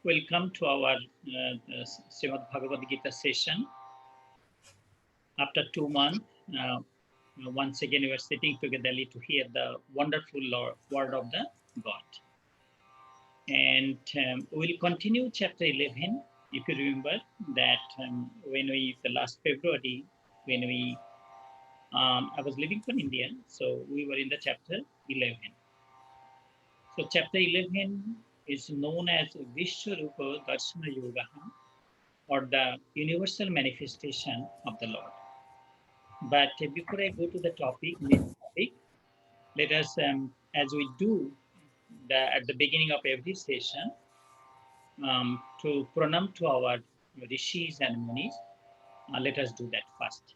Welcome to our Srimad Bhagavad Gita session. After 2 months, once again we are sitting togetherly to hear the wonderful word of the God. And we will continue chapter 11. If you remember that the last February, I was living from India, so we were in the chapter 11. So chapter 11 is known as Vishwarupa Darshana Yoga, or the universal manifestation of the Lord. But before I go to the main topic, let us, as we do at the beginning of every session, to pranam to our rishis and munis. Let us do that first.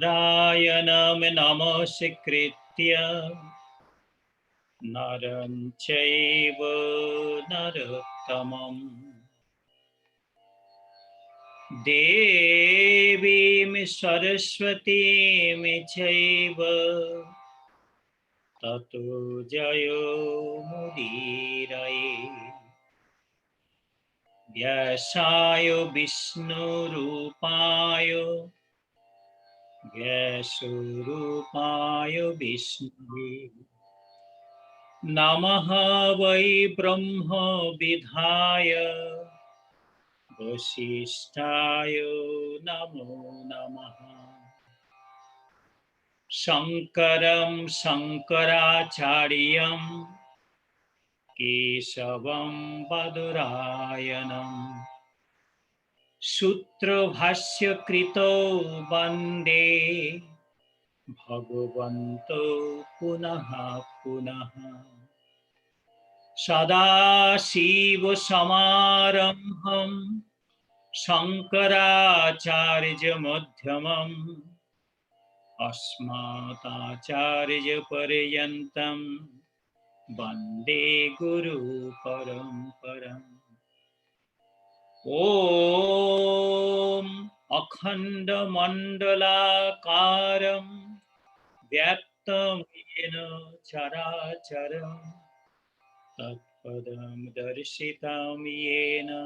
Narayanam namaskritya naram chaiva narottamam devim saraswatim chaiva tato jayo mudiraye vyasayo vishnurupayo Vyasurupayo Vishnu Namaha Vai Brahma Vidhaya Vasishtayo Namo Namaha Shankaram Shankaracharyam Kesavam Badurayanam Sutra Bhashya Krito Bande Bhagavanto Punaha Punaha Sadashiva Samarambham Shankaracharya Madhyamam Asmatacharya Paryantam Vande Guru Paramparam Om Akhanda Mandalakaram Vyaktam yena characharam tatpadam darshitam yena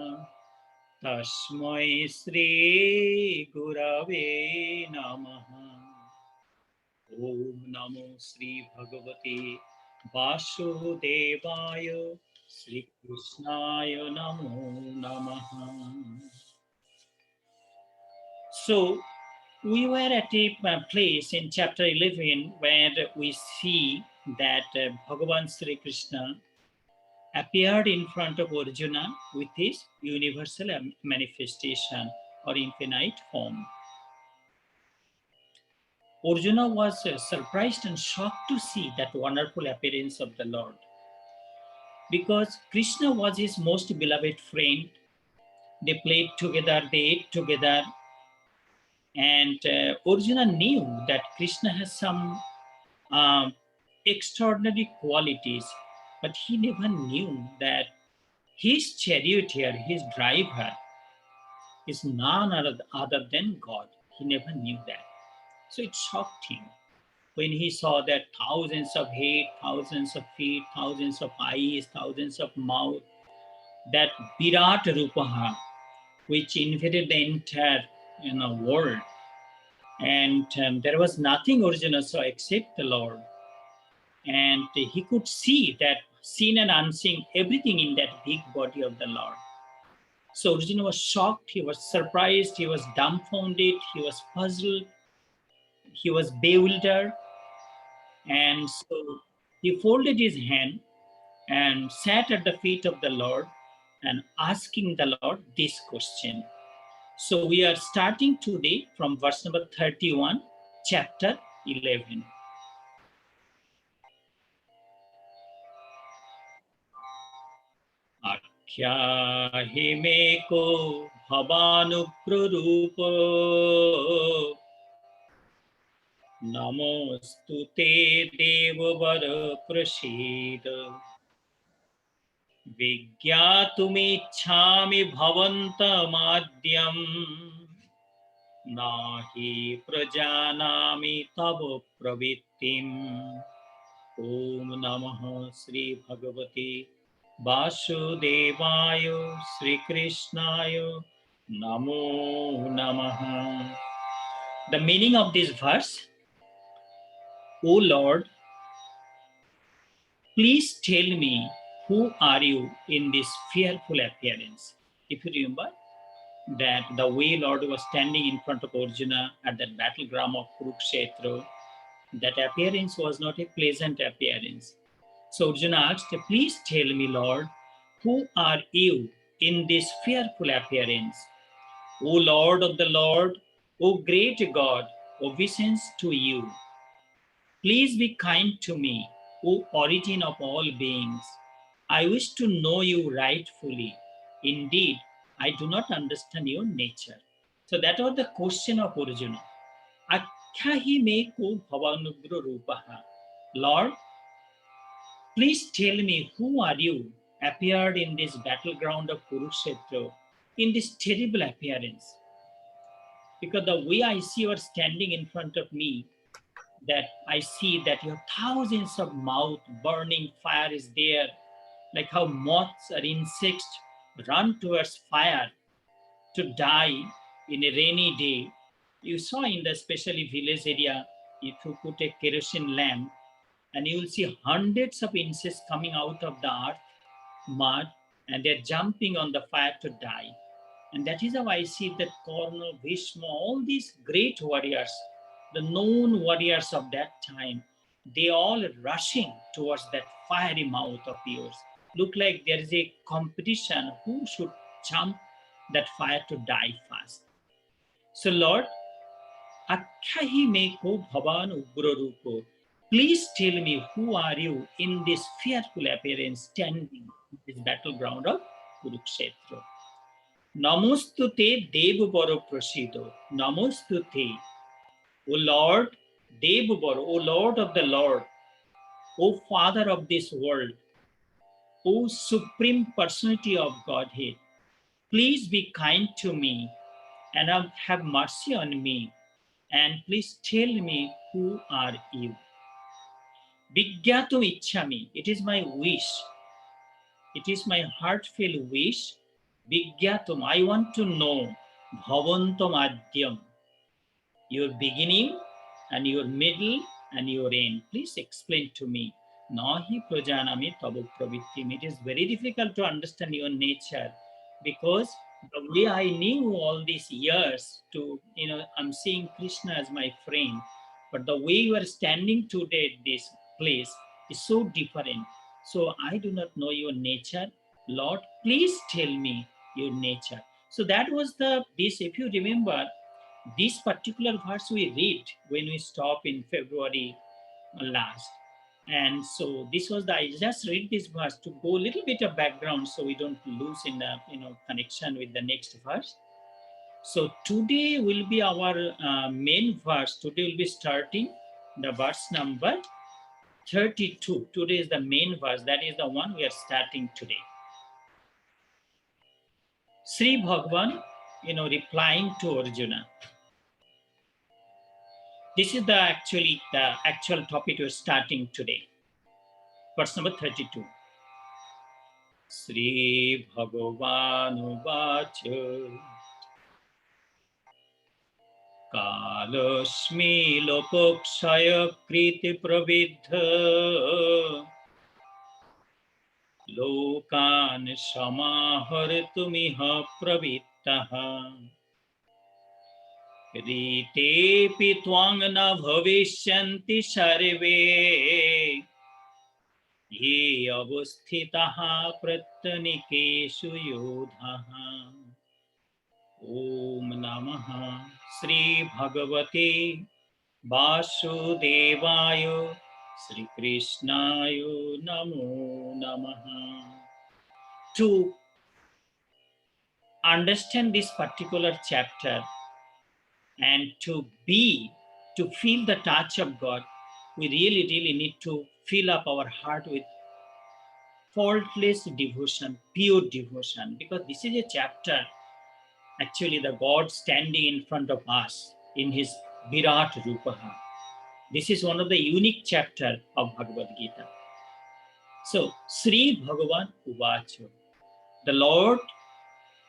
tasmai Sri Gurave Namaha Om Namo Sri Bhagavate Vasudevaya Sri Krishnaya Namo Namaha. So we were at a place in chapter 11 where we see that Bhagavan Sri Krishna appeared in front of Arjuna with his universal manifestation or infinite form. Arjuna was surprised and shocked to see that wonderful appearance of the Lord, because Krishna was his most beloved friend. They played together, they ate together, and Arjuna knew that Krishna has some extraordinary qualities, but he never knew that his charioteer, his driver, is none other than God. He never knew that. So it shocked him when he saw that thousands of head, thousands of feet, thousands of eyes, thousands of mouth, that Virat Rupaha, which invaded the entire world. And there was nothing Arjuna saw except the Lord. And he could see that seen and unseen, everything in that big body of the Lord. So Arjuna was shocked, he was surprised, he was dumbfounded, he was puzzled, he was bewildered. And so he folded his hand and sat at the feet of the Lord and asking the Lord this question. So we are starting today from verse number 31, chapter 11. Akhyahi meko bhavanuprarupa Namostu te devavara prasida Vigyatumichhami bhavantamadhyam nahi prajanami tavo pravittim. Om Namah Sri Bhagavate Vasudevaya Sri Krishnaya Namo Namaha. The meaning of this verse: O Lord, please tell me, who are you in this fearful appearance? If you remember that the way Lord was standing in front of Arjuna at that battleground of Kurukshetra, that appearance was not a pleasant appearance. So Arjuna asked, please tell me, Lord, who are you in this fearful appearance? O Lord of the Lord, O great God, obeisance to you. Please be kind to me, O origin of all beings. I wish to know you rightfully. Indeed, I do not understand your nature. So that was the question of Arjuna. Akyahi me ko bhavanugra rupaha. Lord, please tell me, who are you appeared in this battleground of Kurukshetra in this terrible appearance? Because the way I see you are standing in front of me, that I see that you have thousands of mouth, burning fire is there, like how moths or insects run towards fire to die in a rainy day. You saw in the especially village area, if you put a kerosene lamp, and you will see hundreds of insects coming out of the earth, mud, and they're jumping on the fire to die. And that is how I see that Karna, Bhishma, all these great warriors, the known warriors of that time, they all rushing towards that fiery mouth of yours. Look like there is a competition who should jump that fire to die fast. So Lord, Akyahi meko bhavan ugra rupo. Please tell me, who are you in this fearful appearance standing in this battleground of Kurukshetra? Namostute Devabaro Prasido. Namostute, O Lord, Devabaro, O Lord of the Lord, O Father of this world, O Supreme Personality of Godhead, please be kind to me and have mercy on me, and please tell me, who are you? Vigyatum Ichhami, it is my wish, it is my heartfelt wish. Vigyatum, I want to know Bhavantam Adyam, your beginning and your middle and your end. Please explain to me. Nahi prajanami tabu pravittim. It is very difficult to understand your nature, because the way I knew all these years to, I'm seeing Krishna as my friend, but the way you are standing today at this place is so different. So I do not know your nature. Lord, please tell me your nature. So that was this, if you remember, this particular verse we read when we stop in February last. And so this was I just read this verse to go a little bit of background so we don't lose in the connection with the next verse. So today will be our main verse. Today will be starting the verse number 32. Today is the main verse. That is the one we are starting today. Sri Bhagavan, replying to Arjuna. This is the actual topic we're starting today. Verse number 32. Sri Bhagavan Vacha Kalasmi Lokokshaya Kriti Pravidha Lokan Samahartumiha Pravittaha Ritepi Twangna Bhavishyanti Sarve Ye avasthitaha prattanikeshu yodhaha. Om Namaha Sri Bhagavate Vasudevaya Sri Krishnaya Namo Namaha. To understand this particular chapter and to feel the touch of God, we really need to fill up our heart with faultless devotion, pure devotion, because this is a chapter, actually the God standing in front of us in his Virat Rupaha. This is one of the unique chapter of Bhagavad Gita. So, Sri Bhagavan Uvacho, the Lord,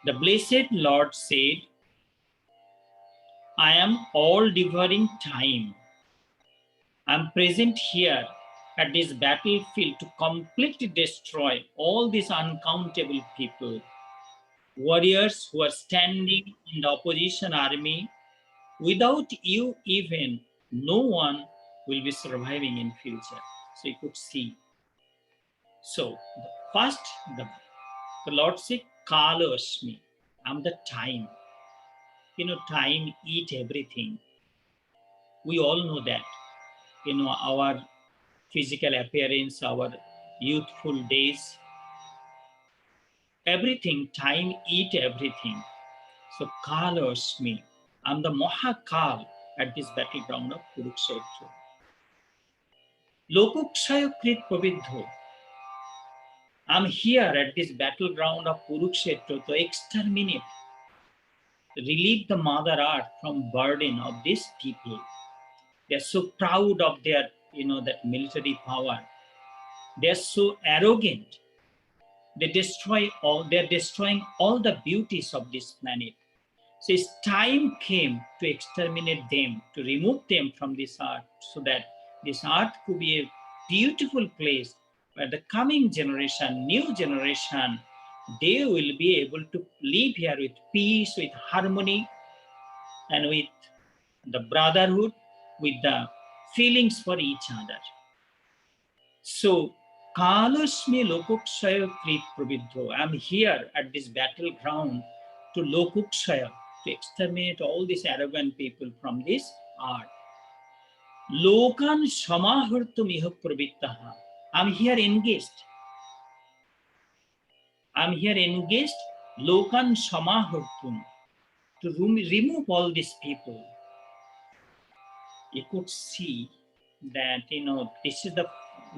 the blessed Lord said, I am all devouring time. I am present here at this battlefield to completely destroy all these uncountable people, warriors who are standing in the opposition army. Without you even, no one will be surviving in future. So you could see. So first, the Lord said, Kalosmi, I'm the time. Time eat everything. We all know that. Our physical appearance, our youthful days, everything, time eat everything. So Kalosmi, I'm the Mahakal at this battleground of Kurukshetra. Lokukshaya Krit Pavidho. I'm here at this battleground of Kurukshetra to exterminate, relieve the Mother Earth from burden of these people. They're so proud of their, that military power. They're so arrogant. They're destroying all the beauties of this planet. So it's time came to exterminate them, to remove them from this earth, so that this earth could be a beautiful place where the coming generation, new generation, they will be able to live here with peace, with harmony, and with the brotherhood, with the feelings for each other. So, Kalasmi Lokukshaya Krit Pravidho. I'm here at this battleground to Lokukshaya, to exterminate all these arrogant people from this earth. Lokan Shamahurtum Iha Pravittaha. I'm here engaged. Lokan Shamahurtum, to remove all these people. You could see that, this is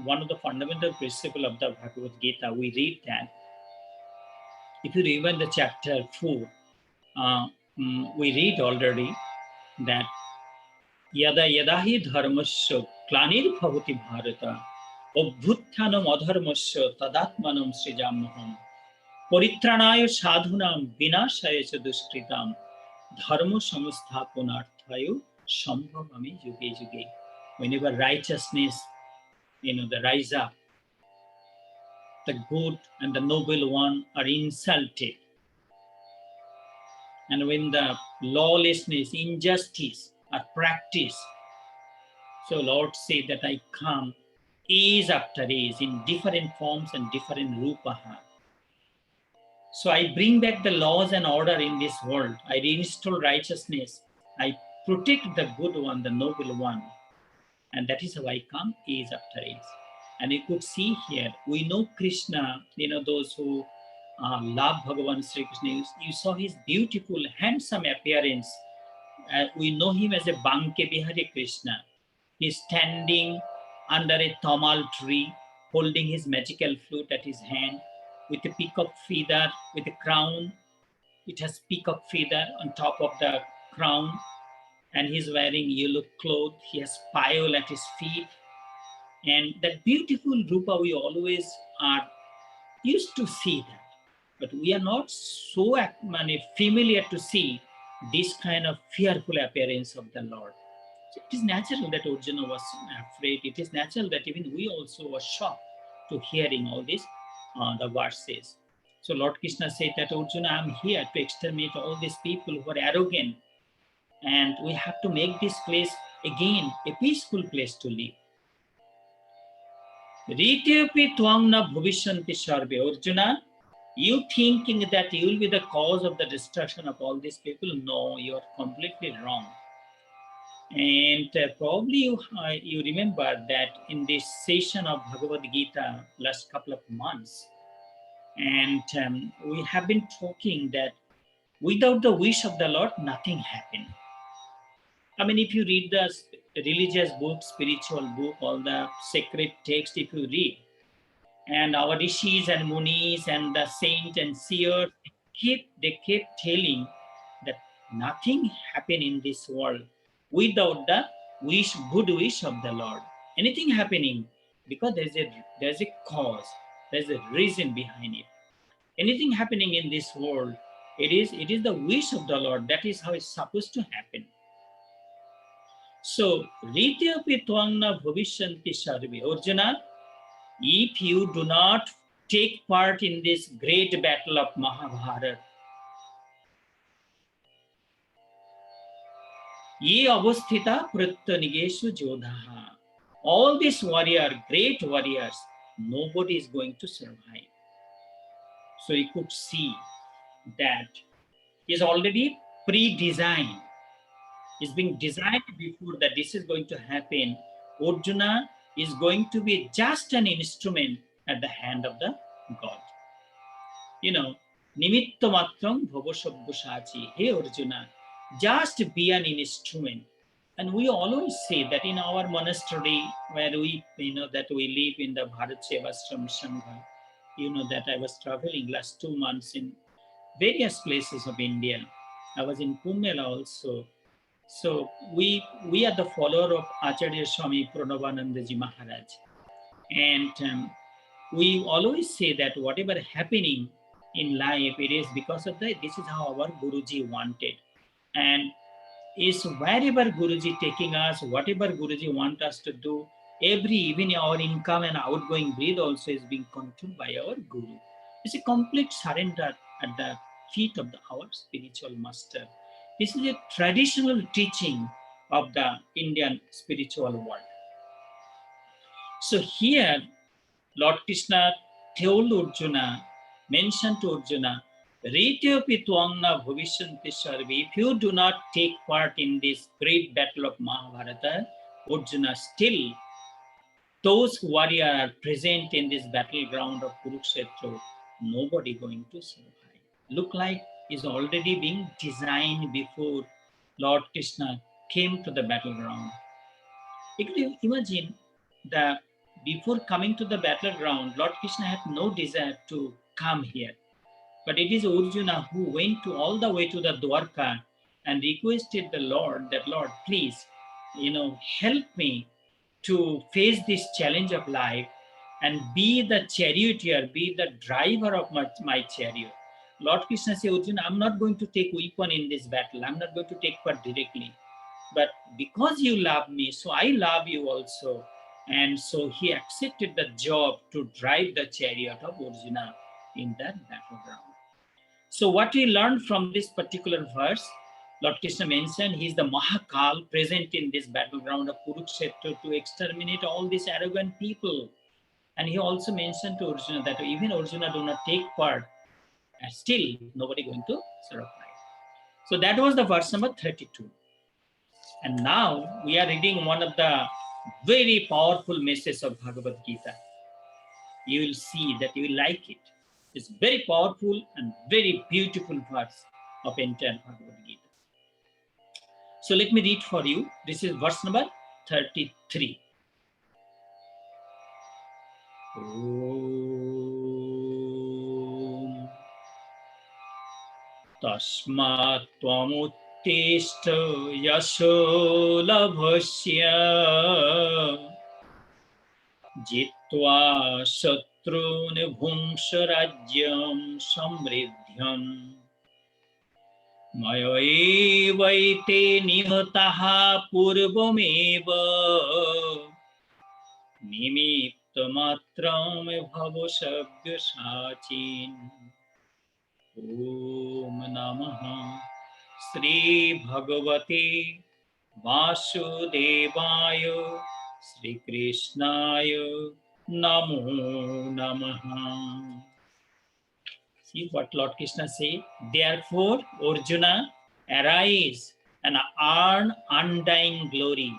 one of the fundamental principles of the Bhagavad Gita. We read that. If you read the chapter 4, we read already that Yada Yadahi Dharmasya Klanir Bhavati Bharata Obhuttanam Adharmasya Tadatmanam Srijamaham Paritranaya Sadhunam Vinashaya Chaduskritam Dharma Samasthapanarthayo Sambhavami Yuge Yuge. Whenever righteousness, the rise up, the good and the noble one are insulted. And when the lawlessness, injustice are practiced, so Lord said that I come age after age in different forms and different rupaha. So I bring back the laws and order in this world. I reinstall righteousness. I protect the good one, the noble one. And that is how I come age after age. And you could see here, we know Krishna, those who love Bhagavan Sri Krishna, you saw his beautiful, handsome appearance. We know him as a Banke Bihari Krishna. He's standing under a tamal tree, holding his magical flute at his hand, with a peacock feather, with a crown. It has peacock feather on top of the crown, and he's wearing yellow clothes. He has payal at his feet. And that beautiful rupa, we always are used to see that. But we are not so familiar to see this kind of fearful appearance of the Lord. So it is natural that Arjuna was afraid. It is natural that even we also were shocked to hearing all this, the verses. So Lord Krishna said that, Arjuna, I'm here to exterminate all these people who are arrogant. And we have to make this place again a peaceful place to live. Ritepi tvangna bhavishanti sarve. Arjuna, you thinking that you will be the cause of the destruction of all these people? No, you are completely wrong. And probably you remember that in this session of Bhagavad Gita last couple of months, and we have been talking that without the wish of the Lord, nothing happened. If you read the religious book, spiritual book, all the sacred text, if you read, And our rishis and munis and the saint and seers, they kept telling that nothing happened in this world without the good wish of the Lord. Anything happening because there's a cause, there's a reason behind it. Anything happening in this world, it is the wish of the Lord. That is how it's supposed to happen. So, Rityapi Tvangna Bhavishanti Sarve. Arjuna, if you do not take part in this great battle of Mahabharata, ye avasthita pratyanigeshu jodhaha. All these great warriors, nobody is going to survive. So you could see that is already pre-designed. It's being designed before that this is going to happen. Arjuna is going to be just an instrument at the hand of the God. Nimitta matram bhavasabhusachi. Hey Arjuna, just be an instrument. And we always say that in our monastery where that we live in the Bharat Sevashram Sangha, that I was traveling last 2 months in various places of India. I was in Pumela also. So we are the follower of Acharya Swami Pranavanandaji Maharaj. And we always say that whatever happening in life, it is because of that. This is how our Guruji wanted. And is wherever Guruji taking us, whatever Guruji want us to do, even our income and outgoing breath also is being controlled by our Guru. It's a complete surrender at the feet of our spiritual master. This is a traditional teaching of the Indian spiritual world. So here, Lord Krishna told Arjuna, mentioned to Arjuna, Rityapi Tvangna Bhavishanti Sarve. If you do not take part in this great battle of Mahabharata, Arjuna, still those warriors are present in this battleground of Kurukshetra, nobody going to survive. Look like is already being designed before Lord Krishna came to the battleground. You can imagine that before coming to the battleground, Lord Krishna had no desire to come here. But it is Arjuna who went all the way to the Dwarka and requested the Lord that, Lord, please, help me to face this challenge of life and be the charioteer, be the driver of my chariot. Lord Krishna said, Arjuna, I'm not going to take weapon in this battle. I'm not going to take part directly. But because you love me, so I love you also. And so he accepted the job to drive the chariot of Arjuna in that battleground. So what we learned from this particular verse, Lord Krishna mentioned he is the Mahakal present in this battleground of Kurukshetra to exterminate all these arrogant people. And he also mentioned to Arjuna that even Arjuna do not take part, and still nobody going to survive. So that was the verse number 32. And now we are reading one of the very powerful messages of Bhagavad Gita. You will see that you will like it. It's very powerful and very beautiful verse of entire Bhagavad Gita. So let me read for you. This is verse number 33. Om Tasmat Tvamuttishta Yasho Labhasya Jitva Shatrun Bhungsha Rajyam Samridhyam Maya evaite nihataha purvameva nimittamatram bhavasabhyasachin. Om Namaha Sri Bhagavate Vasudevaya Sri Krishnaya Namo Namaha. See what Lord Krishna say. Therefore, Arjuna, arise and earn undying glory.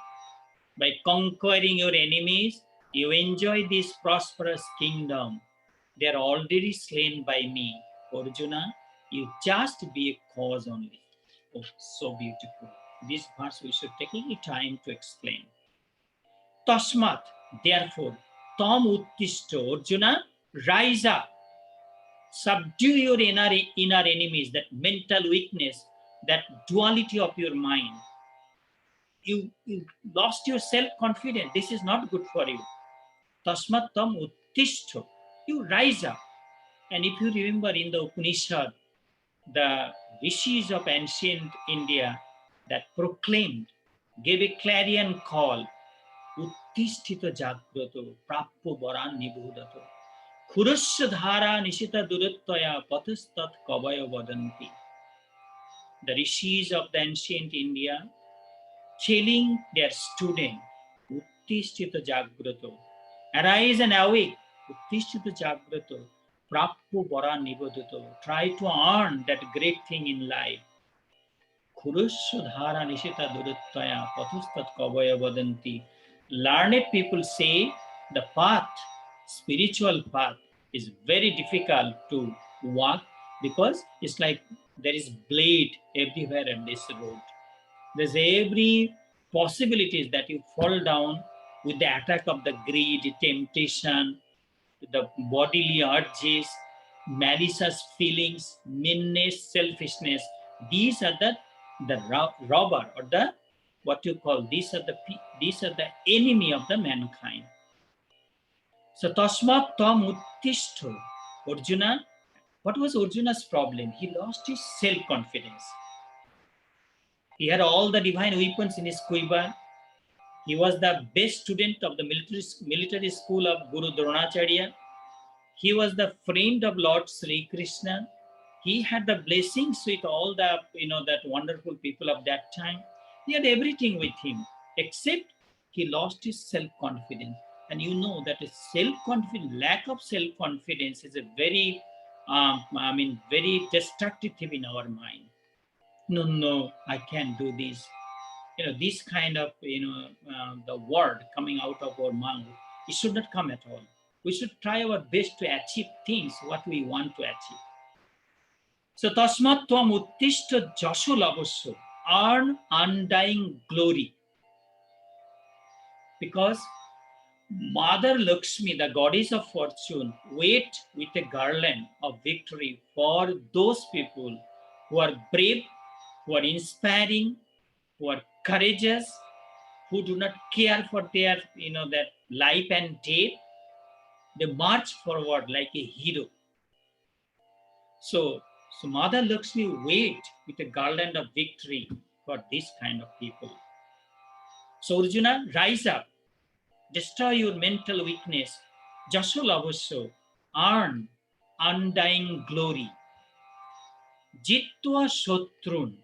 By conquering your enemies, you enjoy this prosperous kingdom. They are already slain by me. Arjuna, you just be a cause only. Oh, so beautiful. This verse we should take a little time to explain. Tasmat, therefore, tam uttishta, Arjuna, rise up, subdue your inner enemies, that mental weakness, that duality of your mind. You lost your self-confidence. This is not good for you. Tasmat tam uttishto. You rise up. And if you remember in the Upanishad, the rishis of ancient India that proclaimed, gave a clarion call, Uttisthito jagrato, prappo varan nibhudato, khurusya dhara nishita duruttaya patastat kavaya vadanti. The rishis of the ancient India telling their student, Uttisthito jagrato, arise and awake, Uttisthito jagrato, prappo varan nibhudato. Try to earn that great thing in life. Khurusya dhara nishita duruttaya patastat kavaya vadanti. Learned people say the path, spiritual path, is very difficult to walk because it's like there is blade everywhere in this road. There's every possibilities that you fall down with the attack of the greed, temptation, the bodily urges, malicious feelings, meanness, selfishness. These are the robber, or the what you call, these are the enemy of the mankind. So tasmat tam uttishto. Arjuna, what was Arjuna's problem? He lost his self-confidence. He had all the divine weapons in his quiver. He was the best student of the military school of Guru Dronacharya. He was the friend of Lord Sri Krishna. He had the blessings with all the, that wonderful people of that time. He had everything with him, except he lost his self-confidence. And you know that lack of self-confidence is a very, very destructive thing in our mind. No, I can't do this. This kind of, the word coming out of our mouth, it should not come at all. We should try our best to achieve things what we want to achieve. So tasmat tvam uttishta jasho lavasya, earn undying glory. Because Mother Lakshmi, the goddess of fortune, wait with a garland of victory for those people who are brave, who are inspiring, who are courageous, who do not care for their, that life and death. They march forward like a hero. So Mother Lakshmi wait with a garland of victory for this kind of people. So Arjuna, rise up, destroy your mental weakness, jasho lavasya, earn undying glory. Jitva shotrun,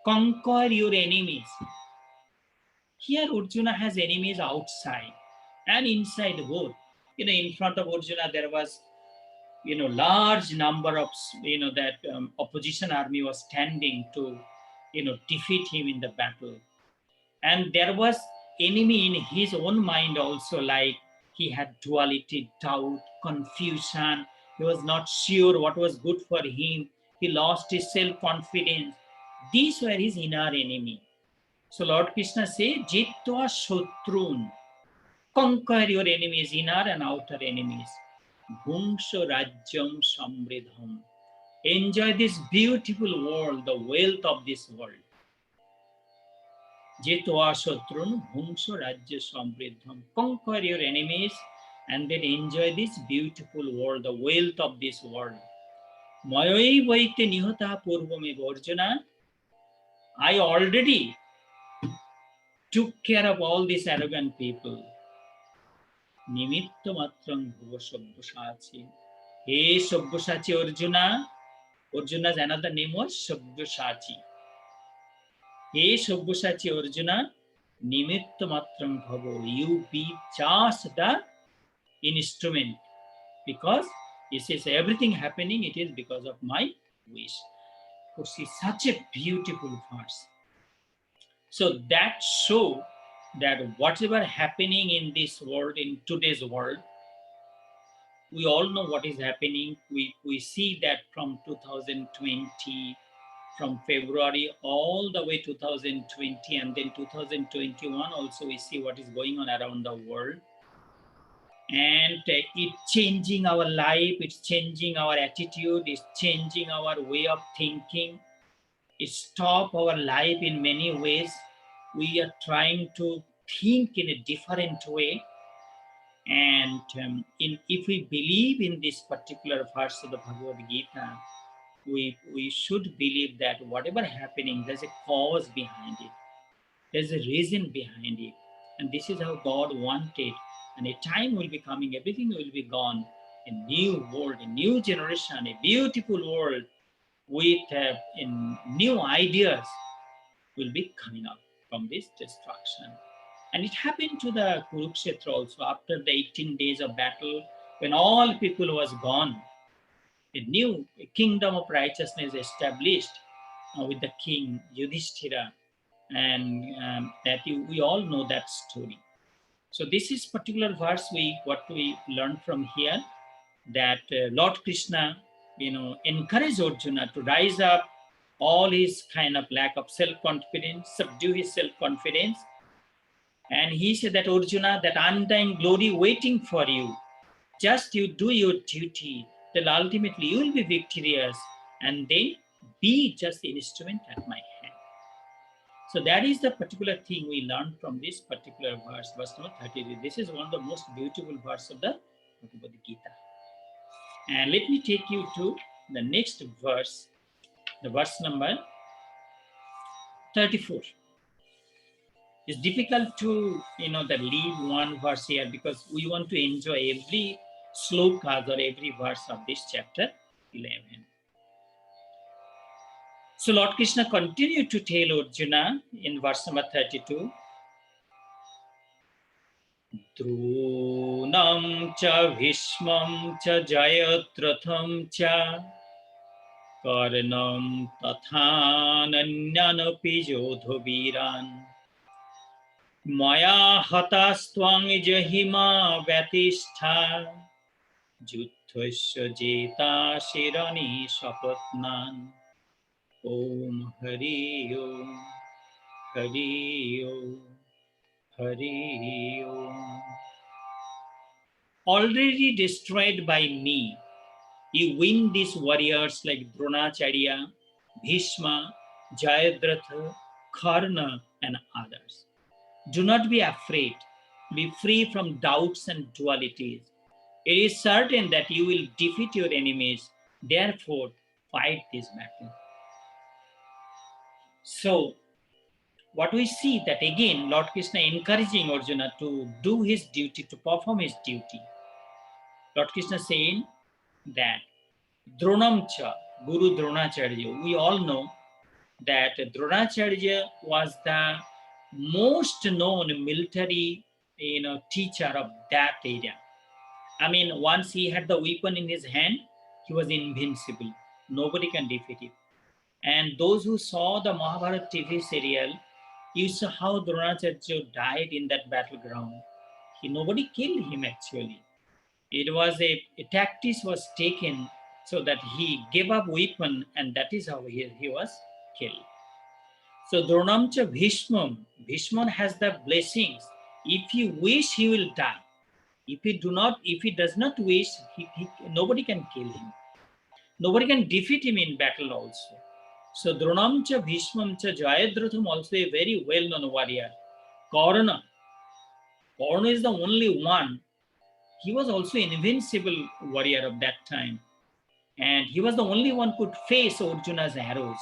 conquer your enemies. Here Arjuna has enemies outside and inside both. In front of Arjuna there was, large number of, that opposition army was standing to, defeat him in the battle. And there was enemy in his own mind also, like he had duality, doubt, confusion. He was not sure what was good for him. He lost his self-confidence. These were his inner enemy. So Lord Krishna says, Jitva Shotrun, conquer your enemies, inner and outer enemies. Bhungsho Rajyam Samridham. Enjoy this beautiful world, the wealth of this world. Jitva Shotrun, Bhungsho Rajya Samridham. Conquer your enemies and then enjoy this beautiful world, the wealth of this world. Mayoi Vaite Nihata Purvameva. Arjuna, I already took care of all these arrogant people. Nimitta matrang bhuva Sabyasachi. Hey Sabyasachi Arjuna. Arjuna's another name was Sabyasachi. Hey Sabyasachi Arjuna, Nimitta matrang bhavo. You be just the instrument. Because he says everything happening, it is because of my wish. So see, such a beautiful verse. So that shows that whatever happening in this world, in today's world, we all know what is happening. We see that from 2020, from February all the way 2020, and then 2021 also we see what is going on around the world. And it's changing our life, it's changing our attitude, it's changing our way of thinking. It stop our life in many ways. We are trying to think in a different way. And if we believe in this particular verse of the Bhagavad Gita, we should believe that whatever happening, there's a cause behind it. There's a reason behind it. And this is how God wanted. And a time will be coming, everything will be gone. A new world, a new generation, a beautiful world with in new ideas will be coming up from this destruction. And it happened to the Kurukshetra also after the 18 days of battle, when all people was gone. A new kingdom of righteousness established with the king Yudhishthira, and we all know that story. So this is particular verse what we learn from here, that Lord Krishna, encourage Arjuna to rise up all his kind of lack of self-confidence, subdue his self-confidence. And he said that Arjuna, that undying glory waiting for you. Just you do your duty, till ultimately you will be victorious, and then be just the instrument at my hand. So that is the particular thing we learned from this particular verse, verse number 33. This is one of the most beautiful verses of the Bhagavad Gita. And let me take you to the next verse, the verse number 34. It's difficult to, leave one verse here because we want to enjoy every sloka or every verse of this chapter 11. So Lord Krishna continued to tell Arjuna in verse number 32, Drunam cha Bhishmam cha Jayadratham cha Karnam tathananyanapi Jodhaviran Maya hatastvang jahima vyatistha Juthasya jeta shirani sapatnan Om Hari Om Hari Om Hari Om. Already destroyed by me, you win these warriors like Dronacharya, Bhishma, Jayadratha, Karna, and others. Do not be afraid. Be free from doubts and dualities. It is certain that you will defeat your enemies. Therefore, fight this battle. So, what we see that again, Lord Krishna encouraging Arjuna to do his duty, to perform his duty. Lord Krishna saying that Dronamcha, Guru Dronacharya, we all know that Dronacharya was the most known military teacher of that area. I mean, once he had the weapon in his hand, he was invincible. Nobody can defeat him. And those who saw the Mahabharata TV serial, you saw how Dronacharya died in that battleground. Nobody killed him actually. It was a tactic was taken so that he gave up weapon, and that is how he was killed. So Dronamcha Bhishmam, Bhishman has the blessings. If he wish, he will die. If he does not wish, nobody can kill him. Nobody can defeat him in battle also. So Dronamcha Bhishmamcha Jayadratham, also a very well-known warrior. Karna is the only one. He was also an invincible warrior of that time. And he was the only one who could face Arjuna's arrows.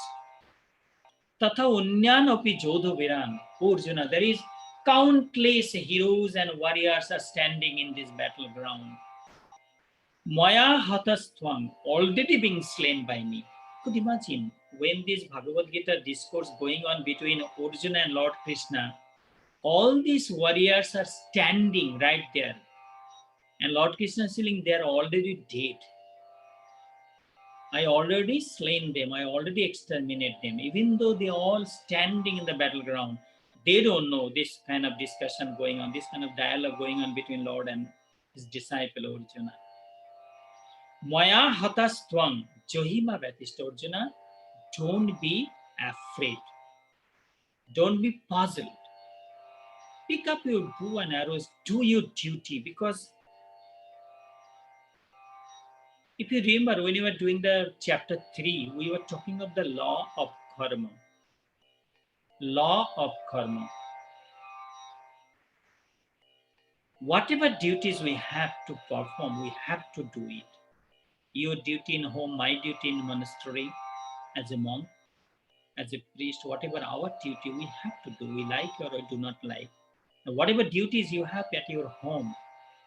Tatha Unyanapi Jodhaviran. Arjuna, there is countless heroes and warriors are standing in this battleground. Maya hatasthvam, already being slain by me. Could imagine when this Bhagavad Gita discourse going on between Arjuna and Lord Krishna, all these warriors are standing right there. And Lord Krishna is saying they are already dead. I already slain them. I already exterminate them. Even though they are all standing in the battleground, they don't know this kind of discussion going on, this kind of dialogue going on between Lord and his disciple Arjuna. Maya hatastvang johima vyatishta. Arjuna, don't be afraid. Don't be puzzled. Pick up your bow and arrows, do your duty, because If you remember, when we were doing the chapter 3, we were talking of the law of karma. Law of karma. Whatever duties we have to perform, we have to do it. Your duty in home, my duty in monastery, as a monk, as a priest, whatever our duty, we have to do. We like or we do not like. And whatever duties you have at your home,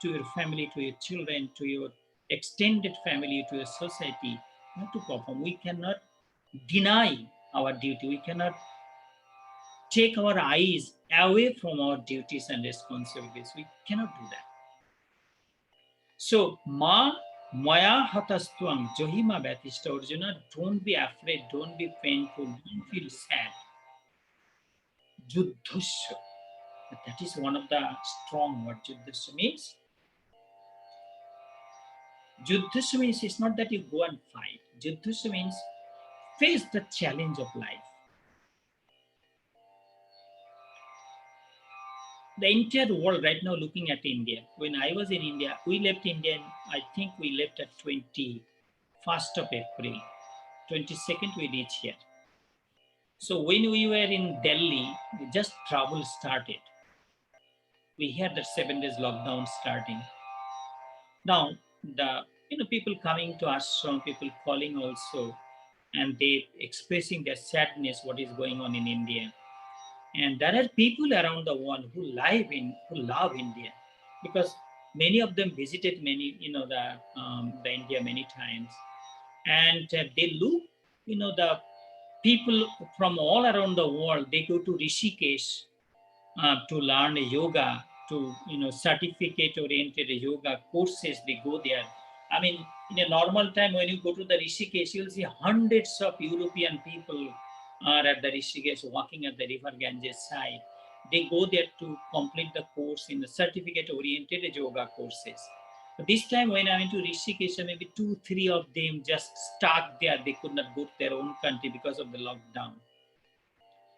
to your family, to your children, to your extended family, to your society, you have to perform. We cannot deny our duty. We cannot take our eyes away from our duties and responsibilities. We cannot do that. So, ma maya hatastvam johima batista Arjuna, don't be afraid, don't be painful, don't feel sad. Juddhasya. That is one of the strong words. Juddhasya means. Juddhasya means it's not that you go and fight. Juddhasya means face the challenge of life. The entire world right now looking at India. When I was in India, we left India, I think we left at 21st of April. 22nd we reached here. So when we were in Delhi, just trouble started. We had the 7 days lockdown starting. Now, the people coming to ashram, people calling also, and they expressing their sadness, what is going on in India. And there are people around the world who love India, because many of them visited the India many times, and they look, the people from all around the world, they go to Rishikesh to learn yoga, to certificate oriented yoga courses. They go there. I mean, in a normal time, when you go to the Rishikesh, you'll see hundreds of European people are at the Rishikesh walking at the river Ganges side. They go there to complete the course in the certificate oriented yoga courses. But this time when I went to Rishikesh, maybe 2-3 of them just stuck there. They could not go to their own country because of the lockdown.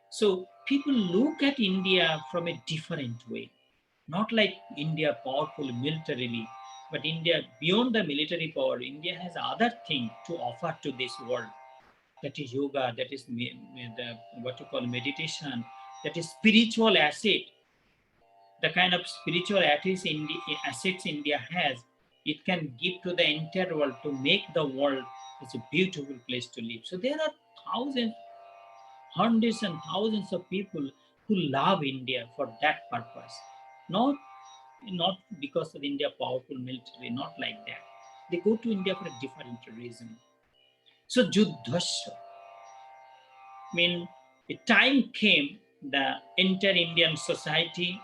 So people look at India from a different way, not like India powerful militarily, but India beyond the military power. India has other things to offer to this world. That is yoga, that is what you call meditation, that is spiritual asset. The kind of spiritual assets India has, it can give to the entire world to make the world as a beautiful place to live. So there are thousands, hundreds and thousands of people who love India for that purpose. Not because of India powerful military, not like that. They go to India for a different reason. So Juddhasya, I mean, a time came, the entire Indian society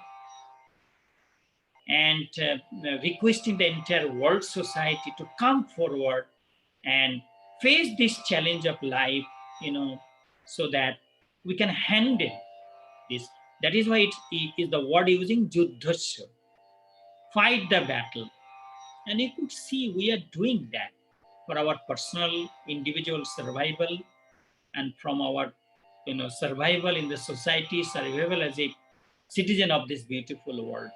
and requesting the entire world society to come forward and face this challenge of life, so that we can handle this. That is why it is the word using Juddhasya, fight the battle. And you could see we are doing that for our personal, individual survival, and from our survival in the society, survival as a citizen of this beautiful world.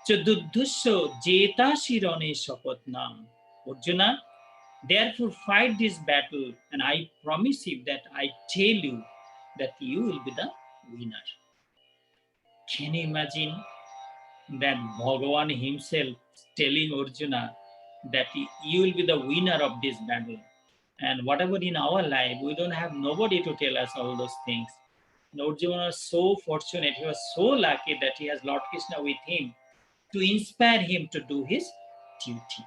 So Juddhasya Jeta Shirone Shapatnam. Arjuna, therefore fight this battle, and I promise you that I tell you that you will be the winner. Can you imagine that Bhagavan himself telling Arjuna that you will be the winner of this battle? And whatever in our life, we don't have nobody to tell us all those things. And Arjuna was so fortunate, he was so lucky that he has Lord Krishna with him to inspire him to do his duty.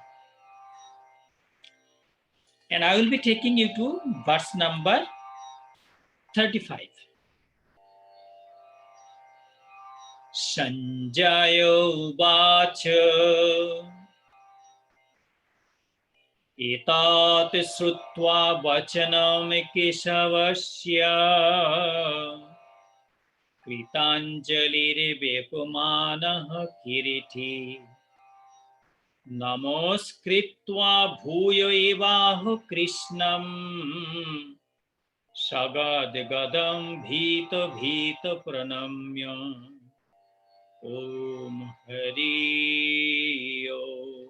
And I will be taking you to verse number 35. Sanjaya Uvacha Etat Srutva Vachanam Keshavasya Kritanjalir Vepumanah Kiriti Namaskritva Bhuyo Evahu Krishnam Sagad Gadam Bhita Bhita Pranamya Om Hari Om.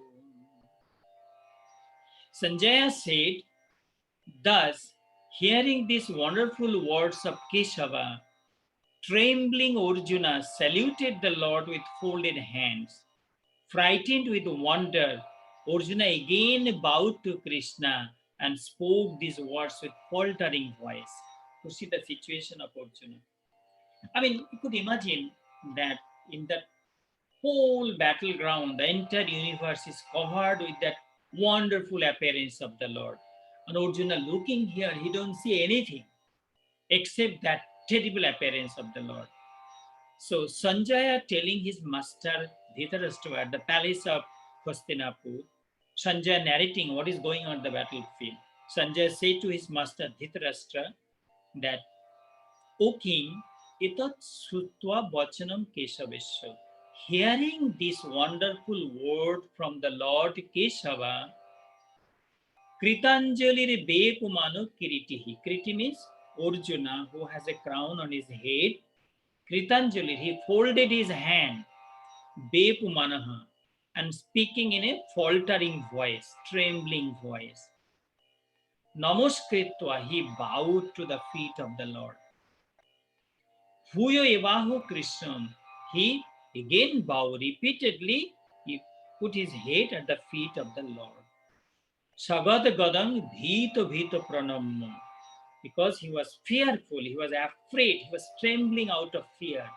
Sanjaya said, thus, hearing these wonderful words of Keshava, trembling Arjuna saluted the Lord with folded hands. Frightened with wonder, Arjuna again bowed to Krishna and spoke these words with faltering voice. To see the situation of Arjuna. I mean, you could imagine that in that whole battleground, the entire universe is covered with that wonderful appearance of the Lord. And Arjuna looking here, he don't see anything except that terrible appearance of the Lord. So Sanjaya telling his master Dhritarashtra at the palace of Hastinapur, Sanjaya narrating what is going on the battlefield. Sanjaya said to his master Dhritarashtra that, O king, etat sutva vachanam Keshavesha. Hearing this wonderful word from the Lord Keshava, Kritanjalir Bekumano Kiritihi. Kriti means Arjuna, who has a crown on his head. Kritanjali, he folded his hand, Bepumanaha, and speaking in a faltering voice, trembling voice. Namaskritva, he bowed to the feet of the Lord. Bhuyo evahu Krishnam, he again bowed repeatedly, he put his head at the feet of the Lord. Sagad gadang bhito bhito pranam, because he was fearful, he was afraid, he was trembling out of fear.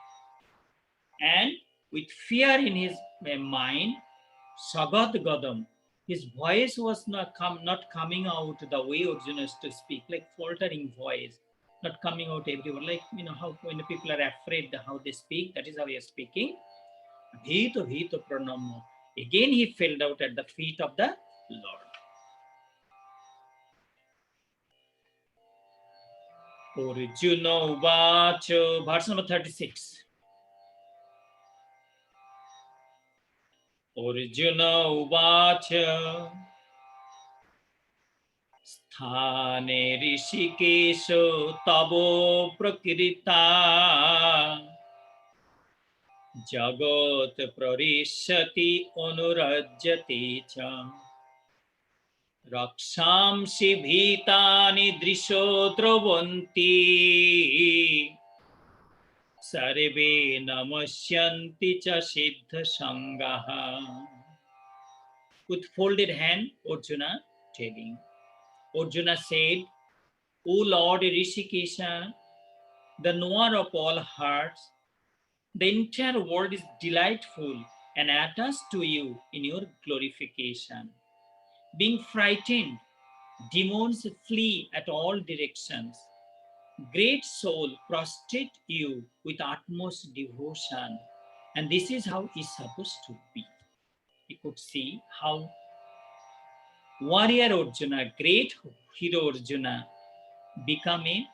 And with fear in his mind, Sagad Gadam, his voice was not coming out the way Arjuna used to speak, like faltering voice, not coming out everywhere, like how when people are afraid how they speak, that is how he is speaking. Bhito bhito pranamo. Again he fell out at the feet of the Lord. Arjuna Vacha, verse number 36. Arjuna Vacha, Sthane Rishikesha Tabo Prakrita, Jagat Prarishati Anurajyate Cha, Rakshamsi Bhitani Drishodravanti, Sarve Namasyanti Cha Siddha Sangaha. With folded hand, Arjuna telling. Arjuna said, O Lord Rishikesha, the knower of all hearts, the entire world is delightful and attached to you in your glorification. Being frightened, demons flee at all directions. Great soul, prostrate you with utmost devotion. And this is how it's supposed to be. You could see how warrior Arjuna, great hero Arjuna, become a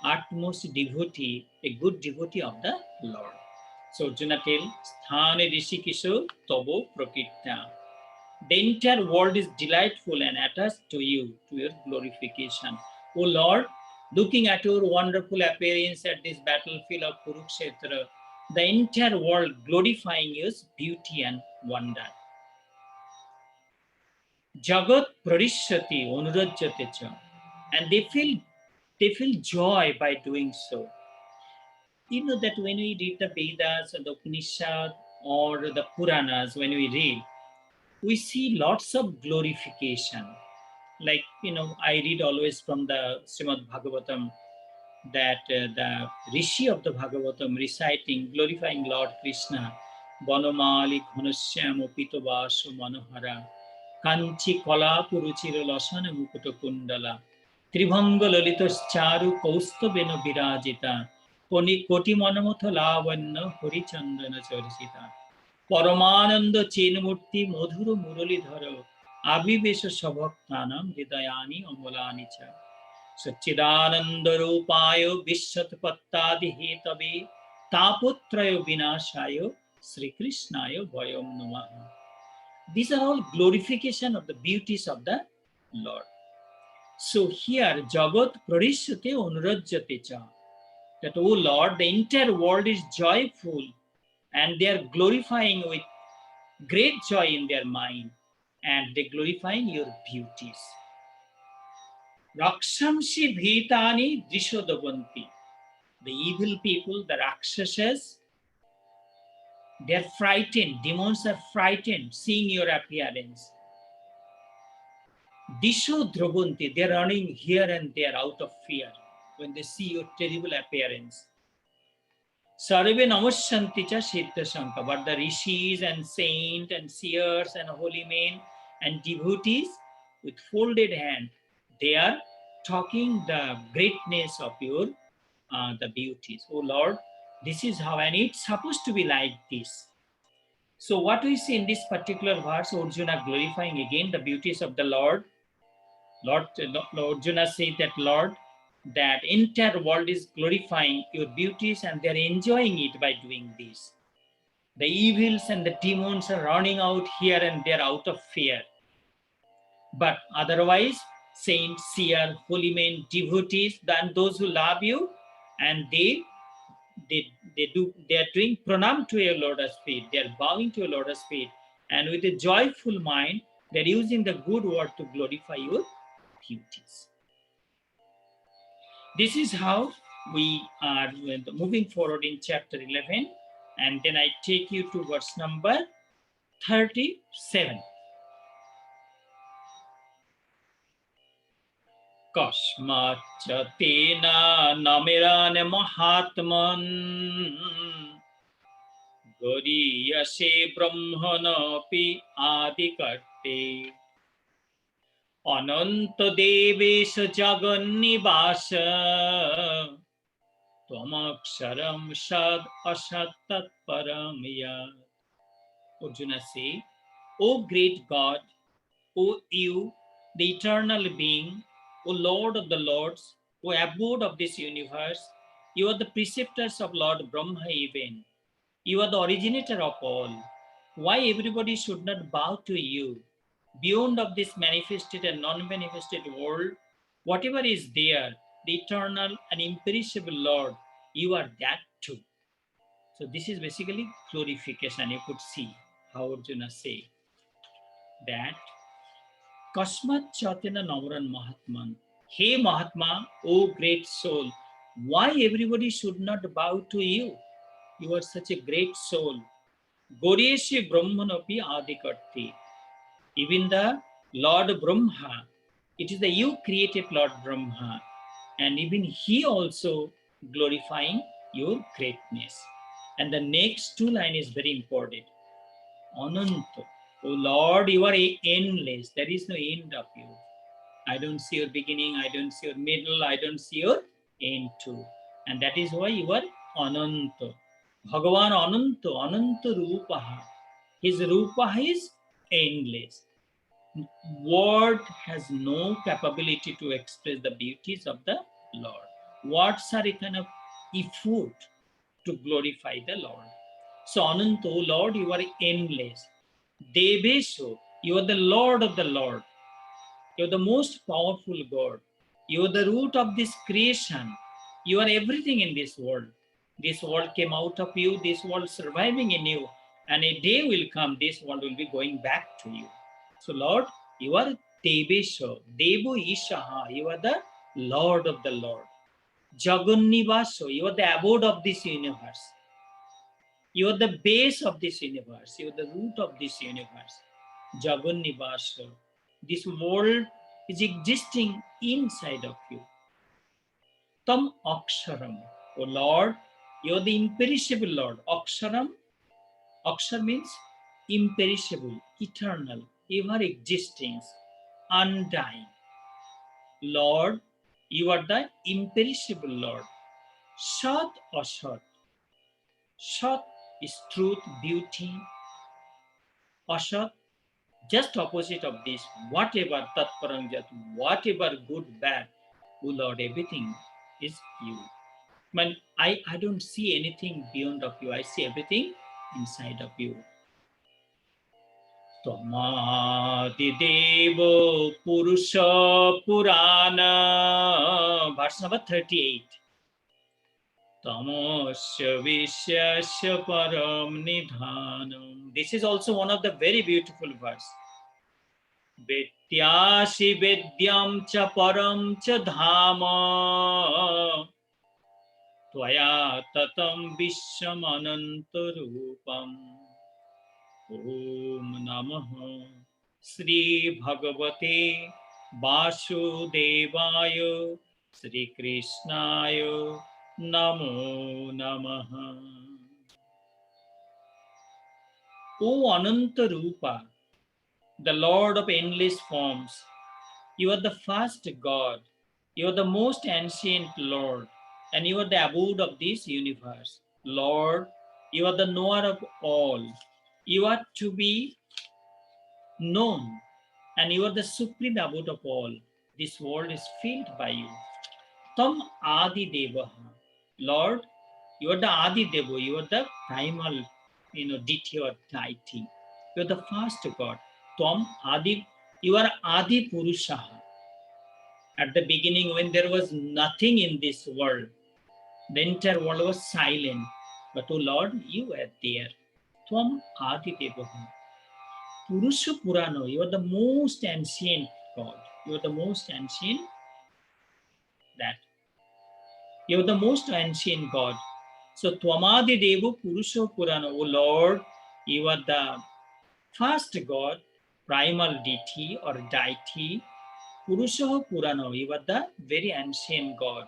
utmost devotee, a good devotee of the Lord. So Arjuna tells, Sthane Rishikesha Tabo Prakirta. The entire world is delightful and attached to you, to your glorification. O Lord, looking at your wonderful appearance at this battlefield of Kurukshetra, the entire world glorifying your beauty and wonder. Jagat Prarishyati Anurajyate Cha. And they feel joy by doing so. You know that when we read the Vedas or the Upanishad or the Puranas, when we read, we see lots of glorification. Like, I read always from the Srimad Bhagavatam that the Rishi of the Bhagavatam reciting, glorifying Lord Krishna, Banamali Ghanashyam Pitavasu Manohara, Kanchi Kala Puruchira Lasana Mukuta Kundala, Tribhanga Lalitas Charu Kaustubena Virajita, Koti Manamutha Lavana Hurichandana Charisita, Paramananda Chenmurti Madhuru Murali Dhara, Abhivesha Sabhaktanam Hridayani Amulani Cha, Satchidananda Rupayo Vishwatpattadi Hetabe, Taputrayo Vinashayo, Sri Krishnayo Vayam Namaha. These are all glorification of the beauties of the Lord. So here, Jagat Prarishyate Anurajyate Cha, that, O Lord, the entire world is joyful and they are glorifying with great joy in their mind. and they glorifying your beauties. Rakshamsi bhitani drishodavanti. The evil people, the Rakshasas, they're frightened. Demons are frightened seeing your appearance. Disho dravanti, they're running here and there out of fear when they see your terrible appearance. Sarve namashanticha siddha shanka. But the rishis and saints and seers and holy men and devotees with folded hand, they are talking the greatness of your the beauties. Oh Lord, this is how, and it's supposed to be like this. So what we see in this particular verse, Arjuna glorifying again the beauties of the Lord. Lord Arjuna said that, Lord, that entire world is glorifying your beauties and they're enjoying it by doing this. The evils and the demons are running out here and there out of fear. But otherwise, saints, seer, holy men, devotees, and those who love you, and they are doing pranam to your lotus feet. They are bowing to your lotus feet, and with a joyful mind, they are using the good word to glorify your beauties. This is how we are moving forward in chapter 11, and then I take you to verse number 37. Kasmacha tena namirane mahatman Goriyase brahmanapi adikarte Ananta devesa jagannivasa Twamaksharam sad asat tatparam yat. Arjuna say, O great God, O you, the eternal being, O Lord of the Lords, O abode of this universe, you are the preceptors of Lord Brahma even. You are the originator of all. Why everybody should not bow to you? Beyond of this manifested and non-manifested world, whatever is there, the eternal and imperishable Lord, you are that too. So this is basically glorification. You could see how Arjuna say that Kasmat Chatena Navaran Mahatman. Hey Mahatma, O great soul, why everybody should not bow to you? You are such a great soul. Goreshi Brahmanapi Adikarti. Even the Lord Brahma, it is the you created Lord Brahma, and even he also glorifying your greatness. And the next two lines is very important. Ananta. Oh Lord, you are endless. There is no end of you. I don't see your beginning, I don't see your middle, I don't see your end too. And that is why you are Ananta. Bhagavan Ananta, Ananta Rupaha. His Rupa is endless. Word has no capability to express the beauties of the Lord. Words are a kind of effort to glorify the Lord. So Ananta, O Lord, you are endless. Devesho, you are the Lord of the Lord. You are the most powerful God. You are the root of this creation. You are everything in this world. This world came out of you, this world is surviving in you, and a day will come, this world will be going back to you. So Lord, you are Devesha, Devo Ishaha, you are the Lord of the Lord. Jagannivaso, you are the abode of this universe. You are the base of this universe. You are the root of this universe. Jagannivaso. This world is existing inside of you. Tam Aksharam. O Lord, you are the imperishable Lord. Aksharam, Akshar means imperishable, eternal, ever existing, undying. Lord, you are the imperishable Lord. Shat Ashat. Shat is truth, beauty. Ashat, just opposite of this, whatever tatparanjat, whatever good, bad, oh Lord, everything is you. I don't see anything beyond of you. I see everything inside of you. Tamadi Devo Purusha Purana, verse number 38. Tamasya Vishyasya Param Nidhanam. This is also one of the very beautiful verse. Vedyasi vedyam cha param cha dhama tvaya tatam vishwam anantarupam. Om Namaha Sri Bhagavate Vasudevaya Sri Krishnaya Namo Namaha. O Anantarupa, the Lord of endless forms, you are the first God, you are the most ancient Lord, and you are the abode of this universe. Lord, you are the knower of all. You are to be known, and you are the supreme abode of all. This world is filled by you. Tam Adi Devaha. Lord, you are the Adi Deva, you are the primal, deity or deity. You are the first God. Tam Adi, you are Adi Purushaha. At the beginning, when there was nothing in this world, the entire world was silent. But, oh Lord, you were there. Tvam Adi Devaha. Purusha Purano, you are the most ancient God. You are the most ancient that. You are the most ancient God. So Twamadi Devu Purusha Purano, O Lord, you are the first God, primal deity or deity. Purusha Purano, you are the very ancient God.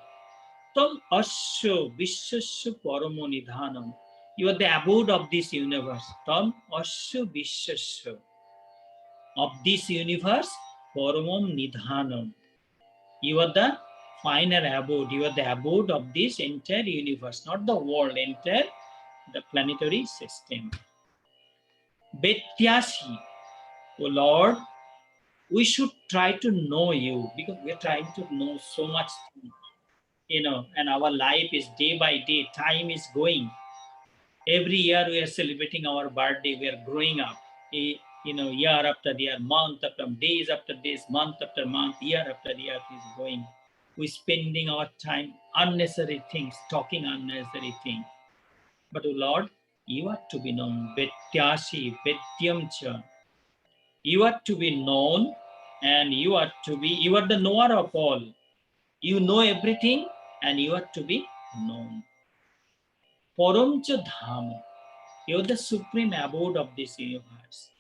Tam Asya Vishwasya Paramo Nidhanam. You are the abode of this universe. Tam Asya Vishwasya. Of this universe, Paramam Nidhanam. You are the final abode. You are the abode of this entire universe, not the world, entire the planetary system. Betyasi, O Lord, we should try to know you because we are trying to know so much, and our life is day by day, time is going. Every year we are celebrating our birthday, we are growing up, year after year, month after days after days, month after month, year after year is going. We're spending our time unnecessary things, talking unnecessary things. But oh Lord, you are to be known. Vetyasi, Vetyam cha. You are to be known, and you are the knower of all. You know everything, and you are to be known. Param cha dhama. You are the supreme abode of this universe.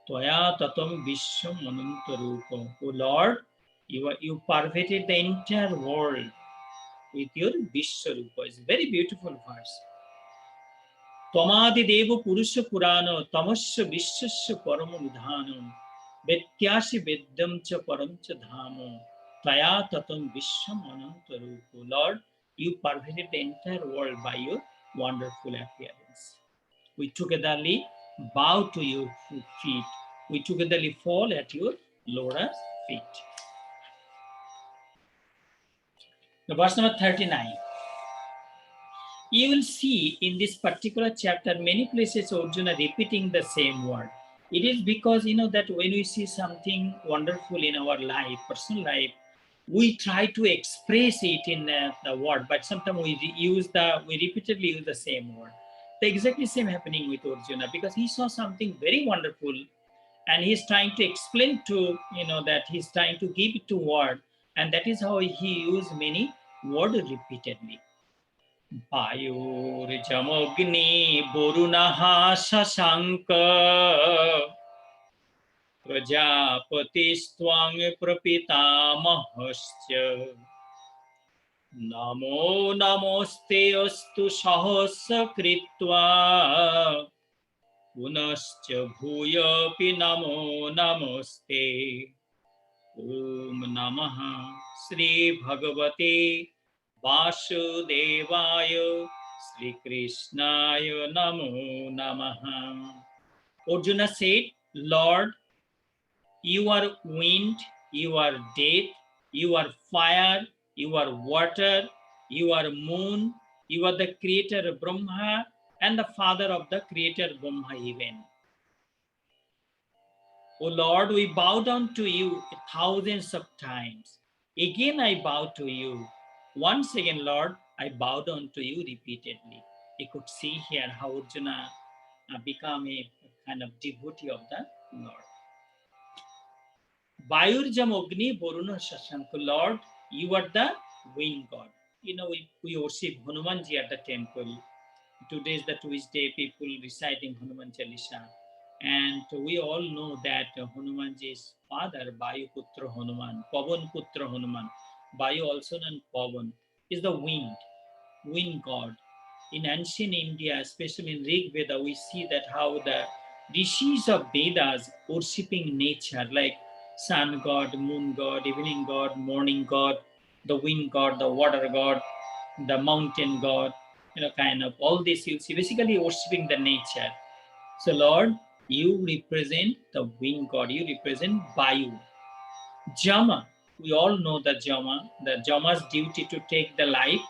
Tvaya tatam vishwam anantarupa. O Lord, you pervaded the entire world with your Vishwarupa. It's a very beautiful verse. Tamadi Devu Purusha Purana Tamasya Vishwasya Paramo Nidhanam Vetyasi Vedyam Cha Param Cha Dhamo Taya Tatam Vishwam Anantarupa. Lord, you pervaded the entire world by your wonderful appearance. We togetherly bow to your feet. We togetherly fall at your lotus feet. The verse number 39. You will see in this particular chapter many places Arjuna repeating the same word. It is because that when we see something wonderful in our life, personal life, we try to express it in the word, but sometimes we repeatedly use the same word. The exactly same happening with Arjuna because he saw something very wonderful, and he's trying to explain to that he's trying to give it to word, and that is how he used many words repeatedly. Payurjamogni Borunaha Sasanka Prajapatistvang Prapitamahasya Namo Namoste Astu Sahasa Kritva Punascha Bhuyapi Namo Namaste. Om Namaha Sri Bhagavate Vasudevaya Sri Krishnaya Namo Namaha. Arjuna said, Lord, you are wind, you are death, you are fire, you are water, you are moon, you are the creator of Brahma and the father of the creator Brahma even. O Lord, we bow down to you thousands of times. Again I bow to you. Once again, Lord, I bow down to you repeatedly. You could see here how Arjuna became a kind of devotee of the Lord. Vayurjam Agni Varuna Shashanka. Lord, you are the wind god. We worship Hanumanji at the temple. Today is the Tuesday, people reciting Hanuman Chalisa. And we all know that Hanumanji's father, Vayu Putra Hanuman, Pavan Putra Hanuman, Vayu also known Pavan, is the wind god. In ancient India, especially in Rig Veda, we see that how the rishis of Vedas worshipping nature, like sun god, moon god, evening god, morning god, the wind god, the water god, the mountain god, kind of all this you see, basically worshipping the nature. So Lord, you represent the wind god, you represent Vayu. Jama, we all know the Jama's duty to take the life.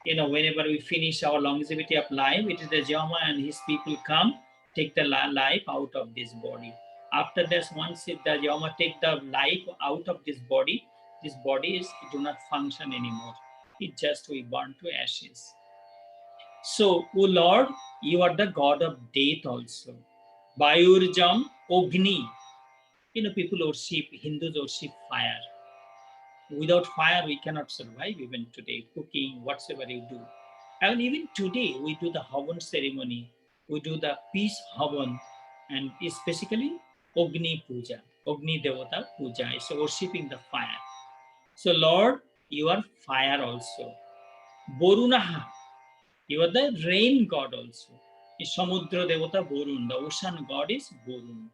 Whenever we finish our longevity of life, it is the Jama and his people come, take the life out of this body. After this, once if the Jama take the life out of this body is it do not function anymore. It just we burn to ashes. So, O Lord, you are the God of death also. Vayurjam Agni. People worship, Hindus worship fire. Without fire, we cannot survive even today, cooking, whatsoever you do. And even today, we do the Havan ceremony, we do the peace Havan, and it's basically Agni Puja, Agni Devata Puja, is worshipping the fire. So, Lord, you are fire also. Borunaha, you are the rain god also. Samudra Devata Borun, the ocean god is Borun.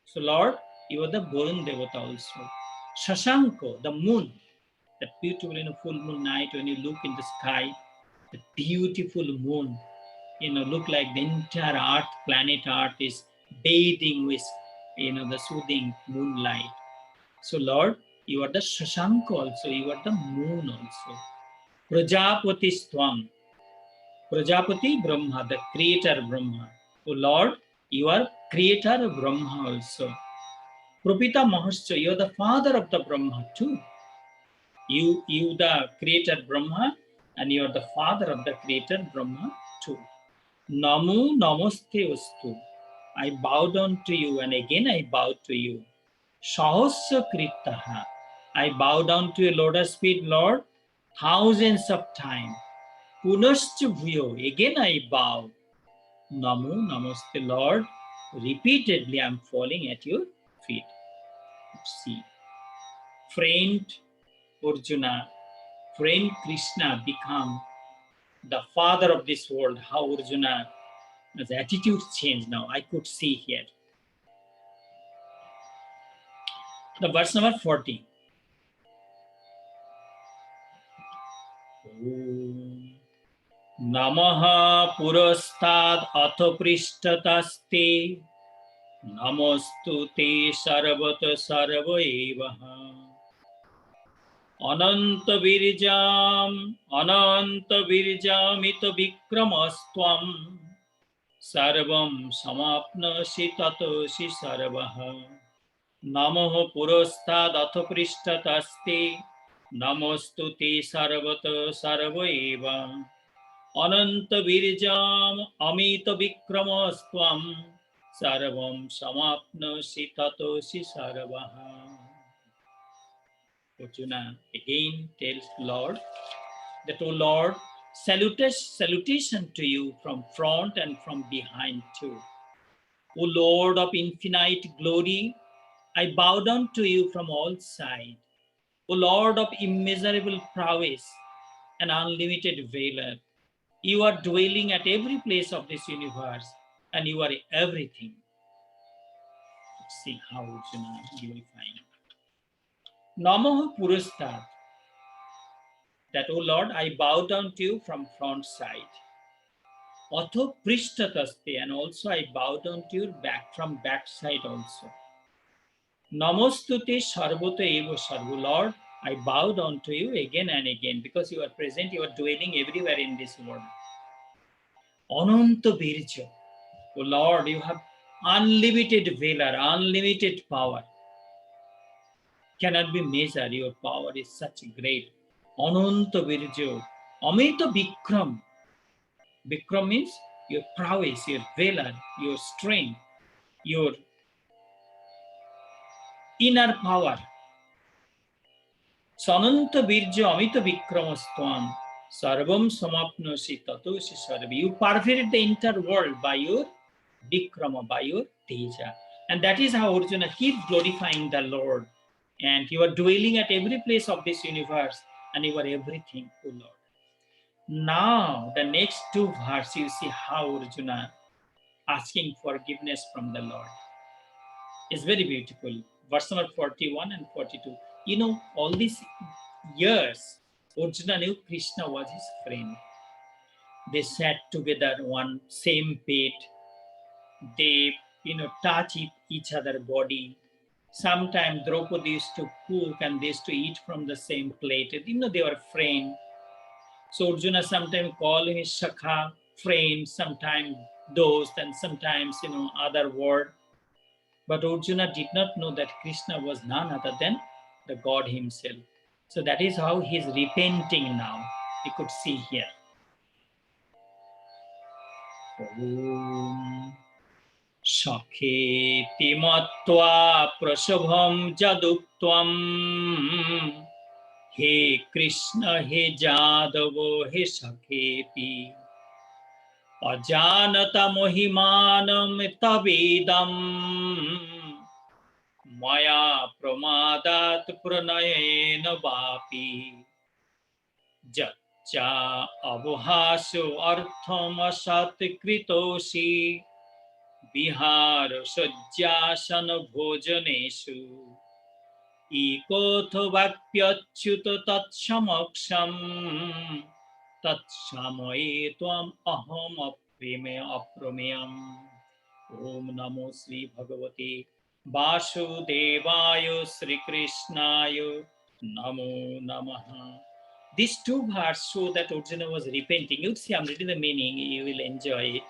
So, Lord, you are the Borun Devata also. Shashanko, the moon, that beautiful full moon night when you look in the sky, the beautiful moon, look like the entire earth, planet Earth is bathing with, the soothing moonlight. So, Lord, you are the Shashanka also, you are the moon also. Prajapati Swam, Prajapati Brahma, the creator Brahma. Oh Lord, you are creator of Brahma also. Propita Mahasya, you are the father of the Brahma too. You the creator Brahma, and you are the father of the creator Brahma too. Namu namaste vastu. I bow down to you, and again I bow to you. Sahasya kritaha. I bow down to your lotus feet, Lord, thousands of times. Punascha bhuyo. Again I bow. Namu namaste, Lord. Repeatedly I am falling at your feet. See. Friend Arjuna, friend Krishna become the father of this world. How Arjuna, his attitude changed now. I could see here. The verse number 40. Om Namaha Purastad Atha Prishtataste Namastu Te Sarvata Sarva Evaha Ananta Virjam Ita Vikramastvam Sarvam Samapnasi Tatosi Sarvaha Namaha Purastad Atha Prishtataste Namastu Te Sarvata Sarva Eva Ananta Virjam Amita Vikramastvam Sarvam Samapnasi Tatosi Sarvaha. Arjuna again tells Lord that, O Lord, salutation to you from front and from behind too. O Lord of infinite glory, I bow down to you from all sides. O Lord of immeasurable prowess and unlimited valor, you are dwelling at every place of this universe, and you are everything. Let's see how Arjuna you will find. Namaha Purastad, that, O Lord, I bow down to you from front side. Atho Prishtataste, and also I bow down to your back from back side also. Namostute Sarvata Eva Sarvu, Lord, I bow down to you again and again because you are present, you are dwelling everywhere in this world. Ananta Virja, O Lord, you have unlimited valor, unlimited power. Cannot be measured, your power is such great. Ananta Virja, Amita Bikram. Bikram means your prowess, your valor, your strength, your inner power. Sananta Virja Amita Vikramastam Sarvam Samapnosi Tatosi Sarvi. You pervaded the entire world by your Vikrama, by your Teja. And that is how Arjuna keep glorifying the Lord. And you are dwelling at every place of this universe, and you are everything, O Lord. Now, the next two verses, you see how Arjuna asking forgiveness from the Lord. It's very beautiful. Verse number 41 and 42. You know, all these years, Arjuna knew Krishna was his friend. They sat together one same bed. They, touch each other body. Sometimes Draupadi used to cook and they used to eat from the same plate. They were friends. So Arjuna sometimes call him his Shakha, friend, sometimes dost, and sometimes, other word. But Arjuna did not know that Krishna was none other than the God himself. So that is how he is repenting now. You could see here. Om Shakheti Matva Prashabham Jaduktam He Krishna He Jadavo He Shakheti Ajanata Mohimanam Tavidam Maya Pramadat Pranayena Vapi Jatcha Avhasu Artham Asat Kritoshi Bihar Sajjasana Bhojaneshu Ekotho Vakpyachyuta Tatsamaksham Tatshamaye Tvam Aham Aprameyam Om Namo Sri Bhagavate Vasudevaya Sri Krishnaya Namo Namaha. These two verses show that Arjuna was repenting. You'll see, I'm reading the meaning, you will enjoy it.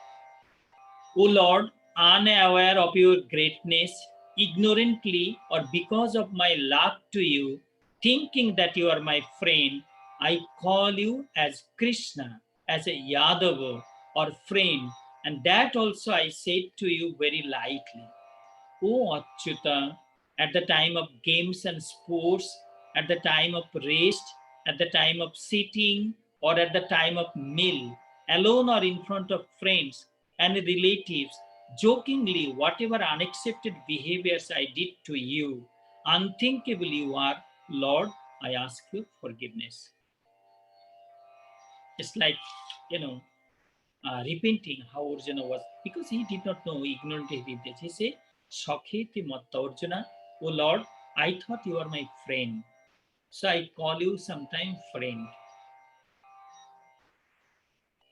O Lord, unaware of your greatness, ignorantly or because of my love to you, thinking that you are my friend, I call you as Krishna, as a Yadava or friend, and that also I said to you very lightly. O Achyuta, at the time of games and sports, at the time of rest, at the time of sitting, or at the time of meal, alone or in front of friends and relatives, jokingly, whatever unaccepted behaviors I did to you, unthinkable you are, Lord, I ask you forgiveness. It's like, repenting how Arjuna was, because he did not know, ignorantly he did this. He said, Shakheti Matta Arjuna, O Lord, I thought you are my friend. So I call you sometime friend.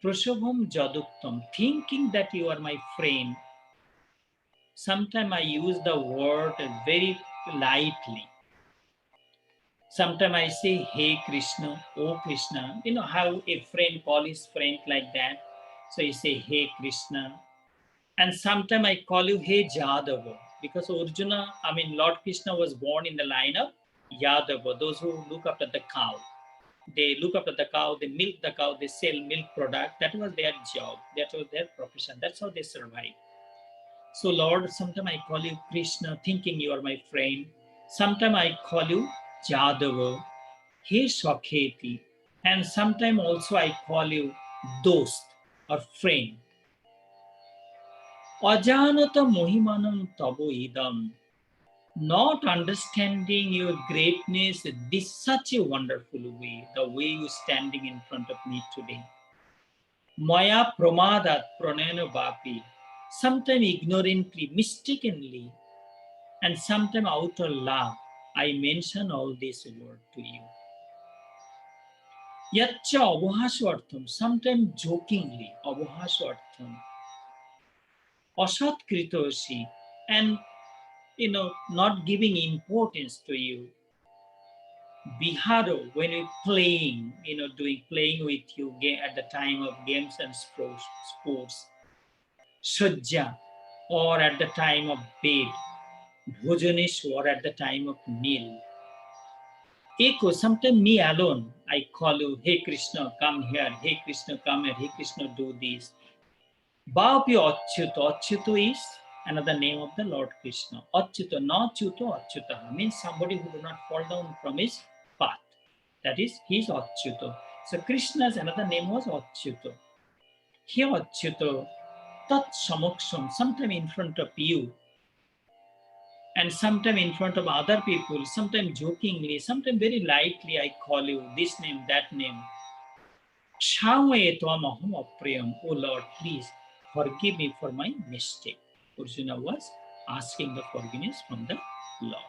Prashabham Jaduktam, thinking that you are my friend. Sometimes I use the word very lightly. Sometimes I say, hey Krishna, oh Krishna. You know how a friend call his friend like that? So you say, hey Krishna. And sometimes I call you, hey Jadava. Because Arjuna, Lord Krishna was born in the line of Yadava, those who look after the cow. They look after the cow, they milk the cow, they sell milk product. That was their job. That was their profession. That's how they survive. So Lord, sometimes I call you Krishna, thinking you are my friend. Sometimes I call you Jadava, He Shakheti. And sometimes also I call you Dost or friend. Ajanata Mohimanam Tabo Idam. Not understanding your greatness this such a wonderful way, the way you standing in front of me today. Maya Pramadat Pranayana Vapi. Sometimes ignorantly, mistakenly, and sometimes out of love, I mention all this word to you. Yatcha Abhasvartham, sometimes jokingly, Abhasvartham. Asat Kritoshi, and not giving importance to you. Biharo, when you're playing, playing with you at the time of games and sports. Shajja, or at the time of bed. Bhojaneshwar, at the time of meal. Eko, sometimes me alone, I call you, hey Krishna, come here, hey Krishna, come here, hey Krishna, do this. Bhapi Achyuta, Achyuta is another name of the Lord Krishna. Achyuta, na chuto achyuta means somebody who do not fall down from his path. That is, he is Achyuta. So Krishna's another name was Achyuta. Here Achyuta, tat samoksham, sometime in front of you, and sometime in front of other people, sometime jokingly, sometime very lightly, I call you this name, that name. Kshamaya tvam aham apriyam. Oh Lord, please forgive me for my mistake. Arjuna was asking the forgiveness from the Lord.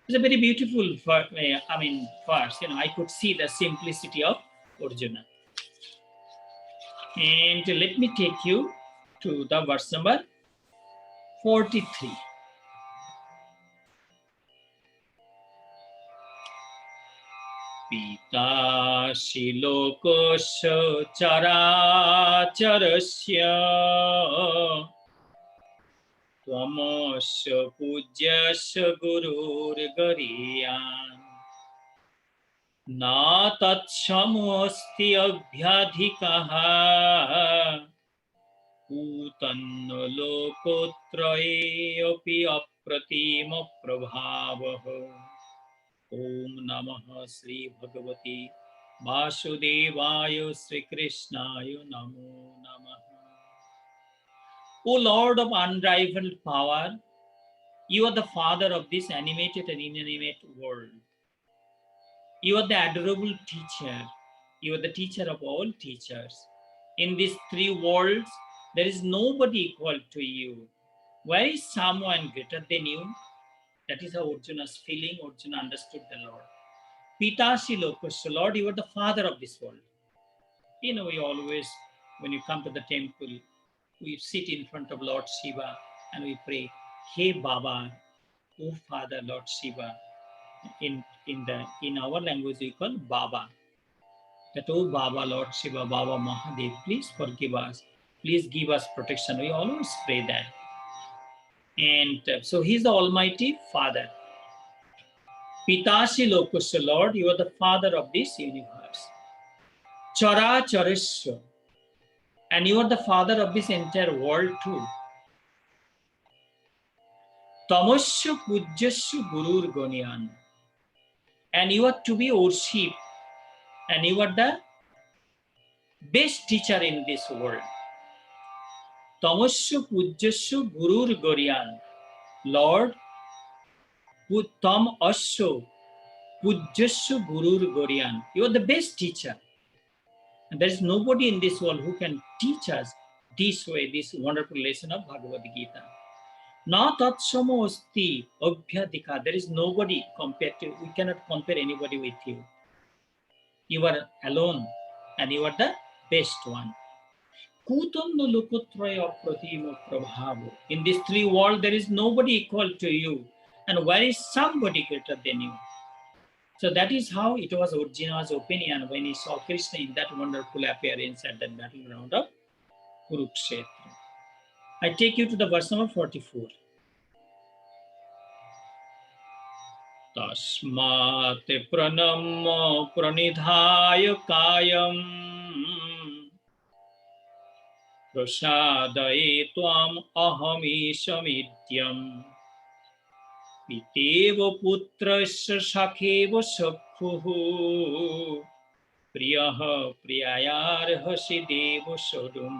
It's a very beautiful verse. I could see the simplicity of Arjuna. And let me take you to the verse number 43. Pitashi lokosya characharasya tvamasya pujyasya gurur gariyan na tatsamosti abhyadhikaha utanna lokotraye api apratima prabhavaha. Om Namah Sri Bhagavati Vasudevaya Sri Krishnaya Namo Namaha. O Lord of unrivaled power, you are the Father of this animated and inanimate world. You are the adorable teacher. You are the teacher of all teachers. In these three worlds, there is nobody equal to you. Where is someone greater than you? That is how Arjuna's feeling. Arjuna understood the Lord. Pitashi Lokasya, Lord, you are the Father of this world. We always, when you come to the temple, we sit in front of Lord Shiva and we pray, Hey Baba, O Father, Lord Shiva. In our language, we call Baba. That, oh Baba, Lord Shiva, Baba Mahadev, please forgive us. Please give us protection. We always pray that. And so he's the Almighty Father. Pitashi Lokasya, Lord, you are the Father of this universe. Chara Charasya, and you are the Father of this entire world too. Tamasya Pujyasya Gurur Gonyan, and you are to be worshipped, and you are the best teacher in this world. Tamasya Pujyasya Gurur Gonyan, Lord, Tam Asya Pujyasya Gurur Gonyan, you are the best teacher. And there is nobody in this world who can teach us this way, this wonderful lesson of Bhagavad Gita. Na tatsamo asti abhyadika. There is nobody compared to, we cannot compare anybody with you. You are alone and you are the best one. Kutanno lokotraya pratima prabhavo. In this three world, there is nobody equal to you. And where is somebody greater than you? So that is how it was Arjuna's opinion when he saw Krishna in that wonderful appearance at the battleground of Kurukshetra. I take you to the verse number 44. Tasmat pranam pranidhaya kayam prasadaye tvam ahamisamityam piteva putrasya sakheva sakhuhu priyaha priyayarhasi deva sodum.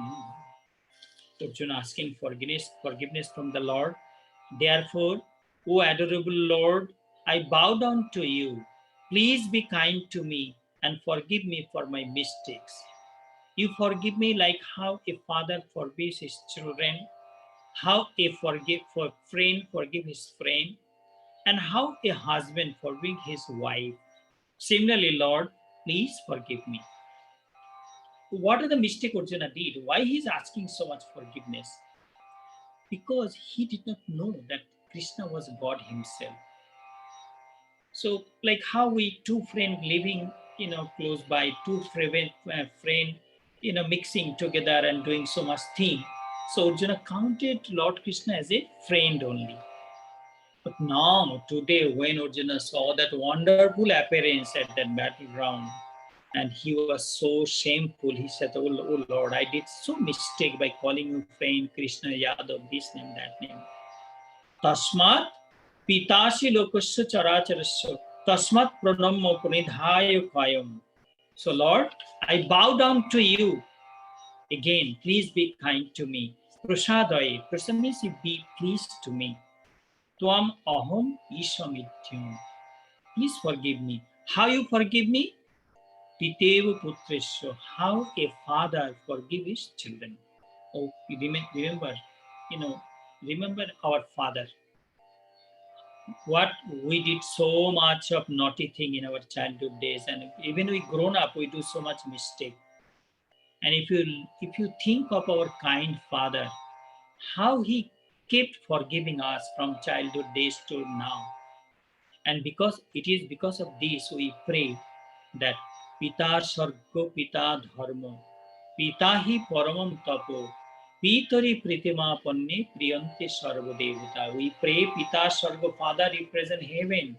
Arjuna asking forgiveness from the Lord. Therefore, O adorable Lord, I bow down to you. Please be kind to me and forgive me for my mistakes. You forgive me like how a father forgives his children, how a friend forgives his friend, and how a husband forgives his wife. Similarly, Lord, please forgive me. What are the mistake Arjuna did? Why he is asking so much forgiveness? Because he did not know that Krishna was God himself. So, like how we two friends living, close by, two friend, mixing together and doing so much thing. So Arjuna counted Lord Krishna as a friend only. But now, today, when Arjuna saw that wonderful appearance at that battleground, and he was so shameful, he said, oh Lord, I did so mistake by calling you friend, Krishna Yadav, this name, that name. Tasmat pitasi lokasya characharasya tasmat pranammo pranidhaya kayam. So Lord, I bow down to you. Again, please be kind to me. Prasadaya, prasad means be pleased to me. Tvam aham ishamityam. Please forgive me. How you forgive me? Pitevu putresya. How a father forgive his children. Oh, you remember, remember our father. What we did so much of naughty thing in our childhood days, and even we grown up, we do so much mistake. And if you think of our kind father, how he kept forgiving us from childhood days to now. And because it is because of this we pray that Pita Sargo Pita Dharma, Pita hi Paramam Tapo, Pitari Pritima Panne Priyante Sarva Devata. We pray Pita Sargo, Father represent heaven.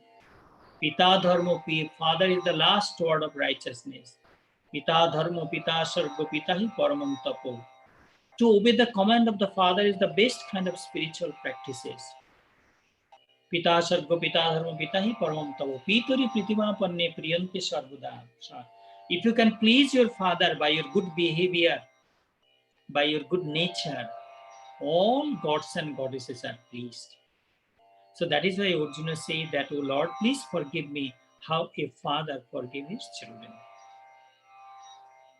Pita Dharma, Father is the last word of righteousness. Pita Dharma, Pita Sargo, Pita hi Paramam Tapo. To obey the command of the Father is the best kind of spiritual practices. Pita Sargo Pita Dharma Pita hi Paramam Tavo Pituri Pritima Panne Priyante Sarvada. If you can please your father by your good behavior, by your good nature, all gods and goddesses are pleased. So that is why Arjuna says that, O Lord, please forgive me how a father forgives his children.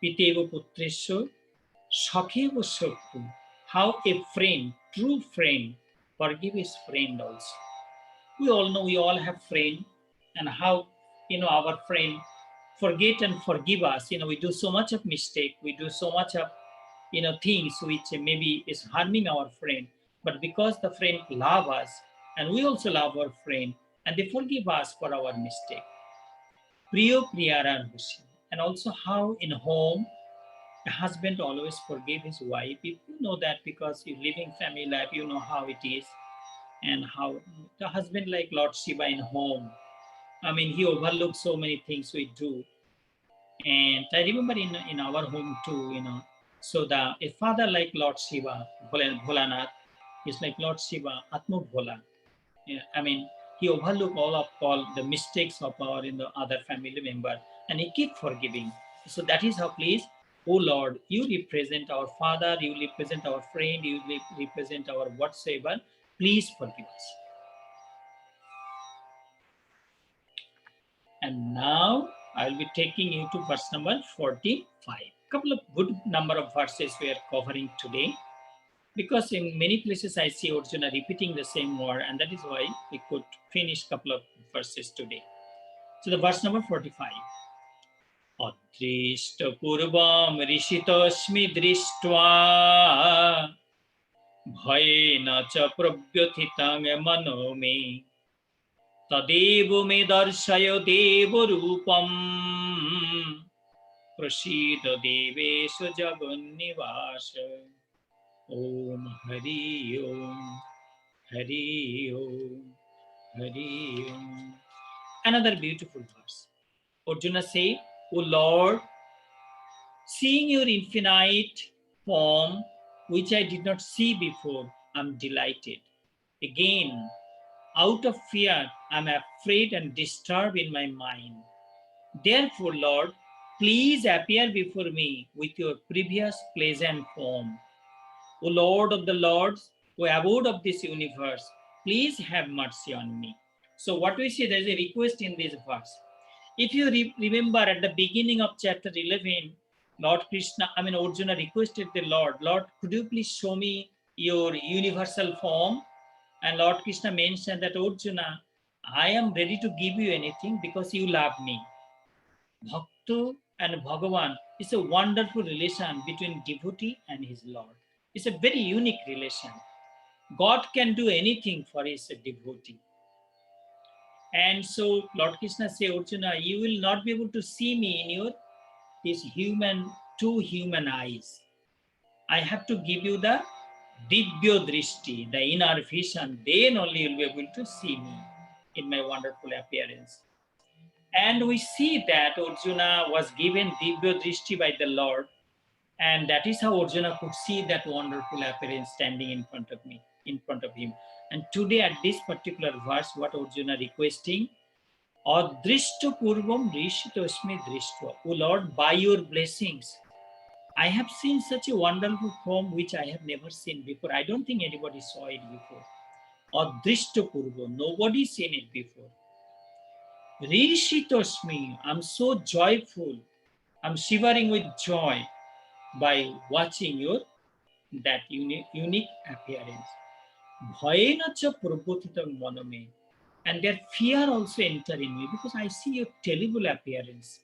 Pitevo Putresho Shakhevo Shaktu. How a friend, true friend, forgive his friend also. We all know we all have friends, and how our friend forget and forgive us. We do so much of mistake, we do so much of things which maybe is harming our friend, but because the friend love us and we also love our friend, and they forgive us for our mistake. Priyo Priyara Husi. And also how in home a husband always forgive his wife. If you know that because you're living family life, you know how it is, and how the husband like Lord Shiva in home. I mean, he overlooks so many things we do. And I remember in our home too, so a father like Lord Shiva, Bholanath, is like Lord Shiva, Atma Bhola. Yeah, I mean, he overlook all the mistakes of our other family member, and he keep forgiving. So that is how, please, oh Lord, you represent our father, you represent our friend, you represent our whatsoever. Please forgive us. And now I'll be taking you to verse number 45. Couple of good number of verses we are covering today, because in many places I see Arjuna repeating the same word, and that is why we could finish couple of verses today. So the verse number 45. Adrishta purvam rishitosmi drishtva bhayena cha prabhyatitang mano me tadevo me darshayo devo rupam prasida devesha jagannivasa. Om Hari Om Hari Om Hari Om. Another beautiful verse. Arjuna say, O Lord, seeing your infinite form, which I did not see before, I'm delighted. Again, out of fear, I'm afraid and disturbed in my mind. Therefore, Lord, please appear before me with your previous pleasant form. O Lord of the Lords, O abode of this universe, please have mercy on me. So what we see, there's a request in this verse. If you remember at the beginning of chapter 11, Arjuna requested the Lord, could you please show me your universal form? And Lord Krishna mentioned that, Arjuna, I am ready to give you anything because you love me. Bhakta and Bhagavan is a wonderful relation between devotee and his Lord. It's a very unique relation. God can do anything for his devotee. And so Lord Krishna says, Arjuna, you will not be able to see me in these two human eyes. I have to give you the Divya Drishti, the inner vision. Then only you'll be able to see me in my wonderful appearance. And we see that Arjuna was given Divya Drishti by the Lord. And that is how Arjuna could see that wonderful appearance standing in front of me. in front of him. And today at this particular verse, what Arjuna requesting, Adrishta purvam rishitosmi drishtva. O Lord, by your blessings, I have seen such a wonderful form which I have never seen before. I don't think anybody saw it before. Adrishta purva, nobody seen it before. Rishitosmi, I'm so joyful. I'm shivering with joy by watching your that unique appearance. Bhayena cha prabhutitam maname. And their fear also enter in me because I see your terrible appearance.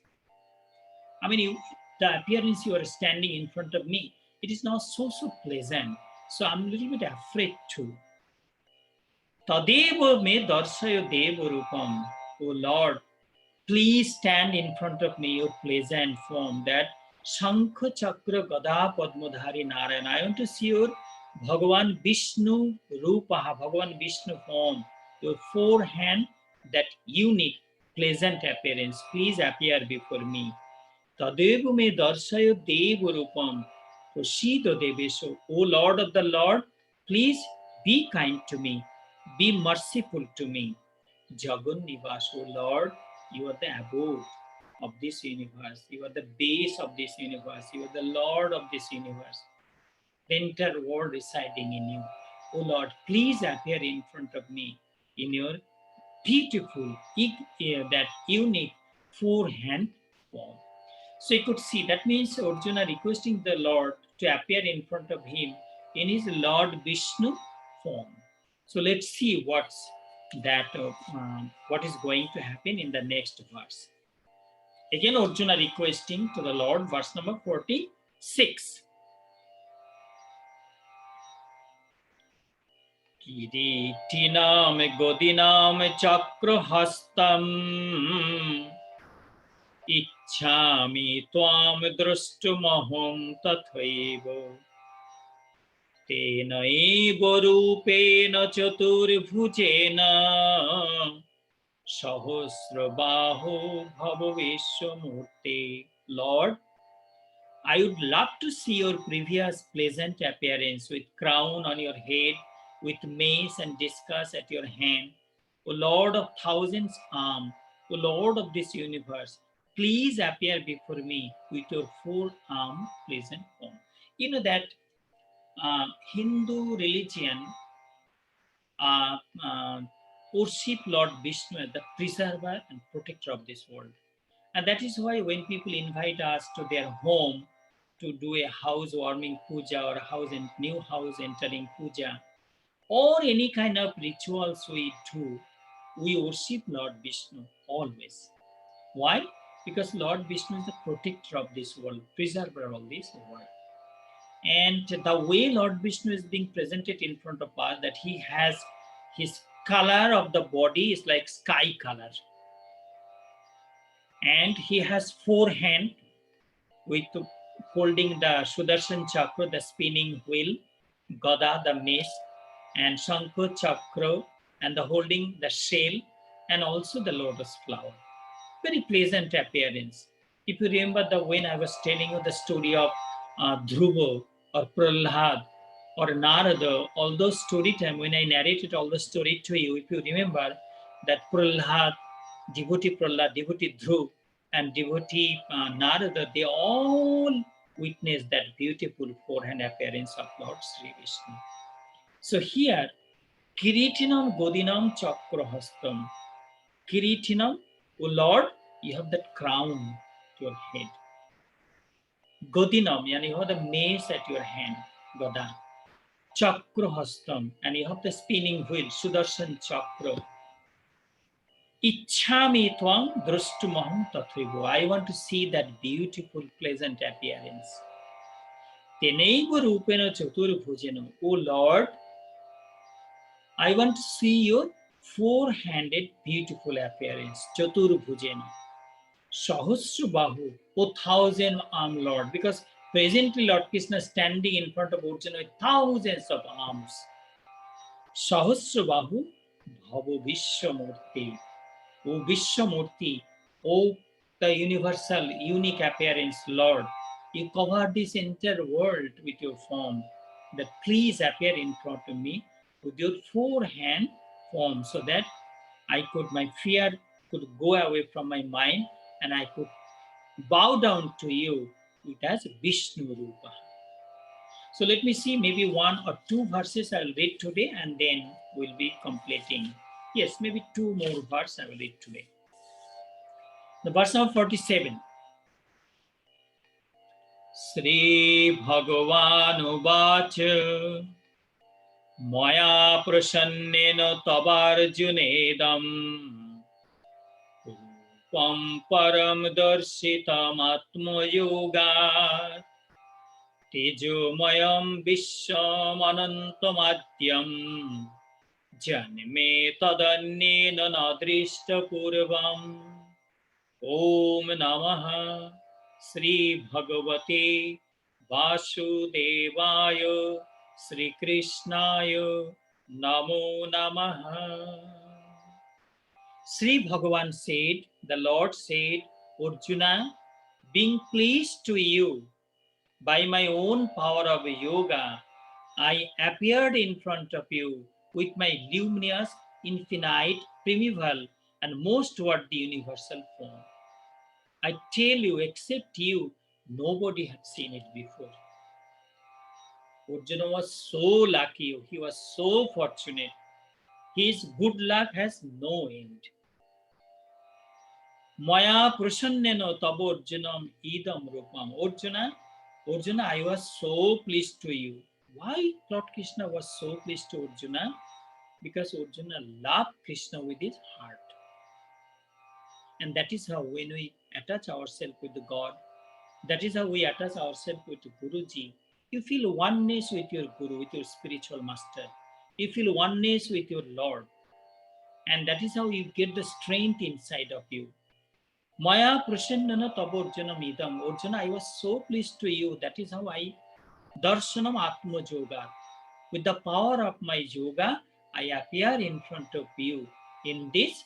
I mean, the appearance you are standing in front of me, it is not so pleasant. So I'm a little bit afraid too. Tadeva me darsayo deva rupam. O Lord, please stand in front of me your pleasant form, that Shankha Chakra Gada Padmadhari Narayana. I want to see your Bhagavan Vishnu Rupaha, Bhagavan Vishnu form, your forehand, that unique, pleasant appearance. Please appear before me. Tadevu me darsayo deva rupam, prasida devesho. O Lord of the Lord, please be kind to me, be merciful to me. Jagan Nivas, O Lord, you are the abode of this universe. You are the base of this universe. You are the Lord of this universe. The entire world residing in you. O Lord, please appear in front of me in your beautiful, that unique four-hand form. So you could see, that means Arjuna requesting the Lord to appear in front of him in his Lord Vishnu form. So let's see what is going to happen in the next verse. Again, Arjuna requesting to the Lord, verse number 46. Kiritinam godinam chakrahastam ichchami tvam drashtumaham tathaiva tena eva rupena chaturbhujena Sahasrabaho Bhavaveshwamurte. Lord, I would love to see your previous pleasant appearance with crown on your head, with mace and discus at your hand. O Lord of thousands arms, O Lord of this universe, please appear before me with your four-armed pleasant form. You know that Hindu religion worship Lord Vishnu as the preserver and protector of this world. And that is why when people invite us to their home to do a housewarming puja or new house entering puja, or any kind of rituals we do, we worship Lord Vishnu always. Why? Because Lord Vishnu is the protector of this world, preserver of this world. And the way Lord Vishnu is being presented in front of us, that he has his color of the body is like sky color. And he has four hands with holding the Sudarshan Chakra, the spinning wheel, Gada, the mace, and Shankha Chakra, and the holding the shell, and also the lotus flower. Very pleasant appearance. If you remember when I was telling you the story of Dhruva or Prahlad or Narada, all those story time, when I narrated all the story to you, if you remember that Prahlad, devotee Dhruv, and devotee Narada, they all witnessed that beautiful forehand appearance of Lord Sri Vishnu. So here, Kiritinam Godinam Chakrahastam. Kiritinam, O Lord, you have that crown to your head. Godinam, and you have the mace at your hand, Gada. Chakrahastam, and you have the spinning wheel, Sudarshan Chakra. Ichchami tvam drashtumaham tathaiva. I want to see that beautiful, pleasant appearance. Tenaiva rupena chaturbhujena. O Lord, I want to see your four-handed, beautiful appearance. Chaturbhujena. Sahasrabahu, O thousand-armed Lord. Because presently Lord Krishna is standing in front of Arjuna with thousands of arms. Sahasrabahu Bhava Vishwamurti. O Vishwamurti, O the universal, unique appearance, Lord, you cover this entire world with your form, that please appear in front of me with your forehand form, so that my fear could go away from my mind and I could bow down to you. It has Vishnu Rupa. So let me see, maybe one or two verses I will read today and then we'll be completing. Yes, maybe two more verses I will read today. The verse number 47. Sri Bhagavan Uvacha Maya Prasannena Tavarjunedam Rupam Param Darshitam Atma Yoga Tejomayam Vishwam Anantamadyam Janme Tadannena Nadrishta Purvam Om Namaha Sri Bhagavate Vasudevaya Sri Krishnaya Namo Namaha. Sri Bhagavan said, the Lord said, Arjuna, being pleased to you by my own power of yoga, I appeared in front of you with my luminous, infinite, primeval, and most worthy universal form. I tell you, except you, nobody had seen it before. Arjuna was so lucky, he was so fortunate. His good luck has no end. Maya prasannena tabo Arjunam idam rupam. Arjuna, I was so pleased to you. Why Lord Krishna was so pleased to Arjuna? Because Arjuna loved Krishna with his heart. And that is how when we attach ourselves with the God, that is how we attach ourselves with Guruji. You feel oneness with your Guru, with your spiritual master. You feel oneness with your Lord. And that is how you get the strength inside of you. Maya prasannana tabo Arjunam idam. Arjuna, I was so pleased to you. That is how I darshanam atma yoga. With the power of my yoga, I appear in front of you in this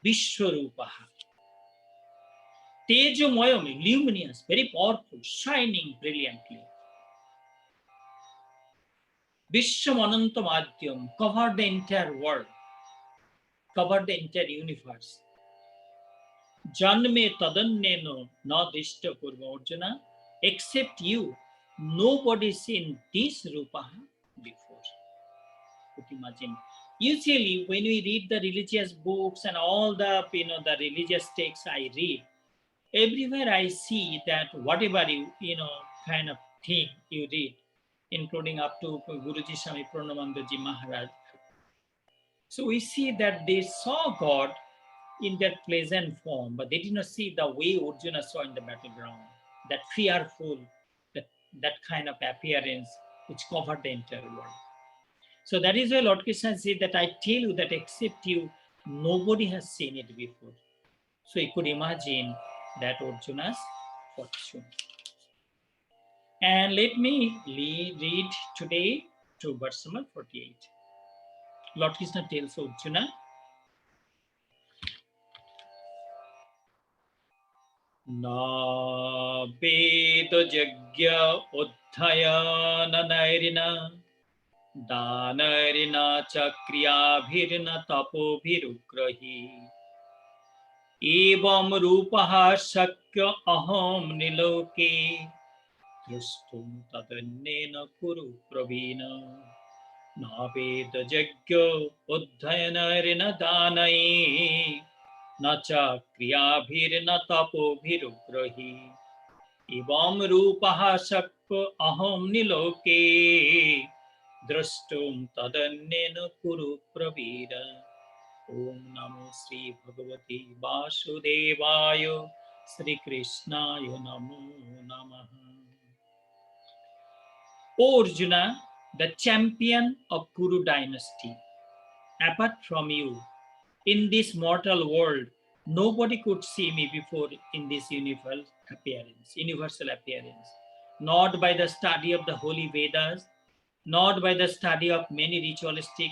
Vishwarupaha. Tejomayam, luminous, very powerful, shining brilliantly. Vishwam Anantam Adhyam, covered the entire world, covered the entire universe. Janme Tadanneno Nadrishta Purva Arjuna, except you, nobody seen this Rupa before. Could you imagine? Usually, when we read the religious books and all the the religious texts I read, everywhere I see that whatever you kind of thing you read, including up to Guruji Swami Pranamandaji Maharaj. So we see that they saw God in that pleasant form, but they did not see the way Arjuna saw in the battleground, that fearful, that kind of appearance which covered the entire world. So that is why Lord Krishna said that I tell you that except you, nobody has seen it before. So you could imagine that Arjuna's fortune. And let me read today to verse number 48. Lord Krishna tells Arjuna, Na Veda Jagya Uddhayana Nairina Danarina Chakriya Bhirna Tapo Bhirugrahi Evam Rupaha Shakya Aham Niloke Drustum Tadannena Kuru Pravina Naveda Jagyo Uddhayanarina Danai Nacha Kriyabhirna Tapo Bhirugrahi Evam Rupaha Shakya Aham Niloke Drustum Tadannena Kuru Pravina. Om Namo Sri Bhagavati Vasudevaya Sri Krishnaya Namo Namaha. O Arjuna, the champion of Kuru dynasty, apart from you, in this mortal world, nobody could see me before in this universal appearance. Not by the study of the holy Vedas, not by the study of many ritualistic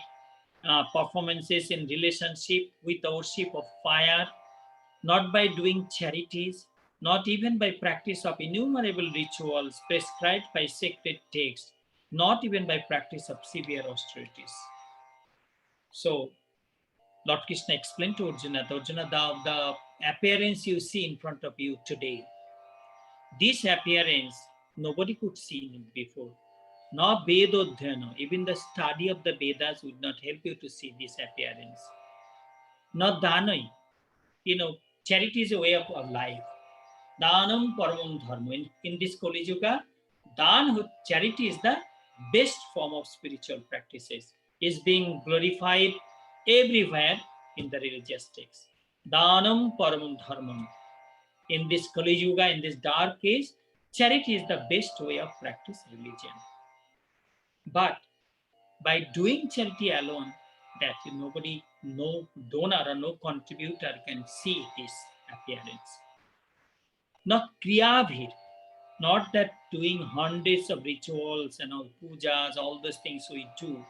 performances in relationship with the worship of fire, not by doing charities, not even by practice of innumerable rituals prescribed by sacred texts, not even by practice of severe austerities. So Lord Krishna explained to Arjuna, the appearance you see in front of you today, this appearance nobody could see before. No Vedodhyana, even the study of the Vedas would not help you to see this appearance. Not Danai, charity is a way of life. Danam paramam dharma. In this Kali Yuga, charity is the best form of spiritual practices. Is being glorified everywhere in the religious texts. Danam paramam dharmam. In this Kali Yuga, in this dark age, charity is the best way of practice religion. But by doing charity alone, that nobody, no donor or no contributor can see this appearance. Not kriyabhir, not that doing hundreds of rituals and all pujas, all those things we do,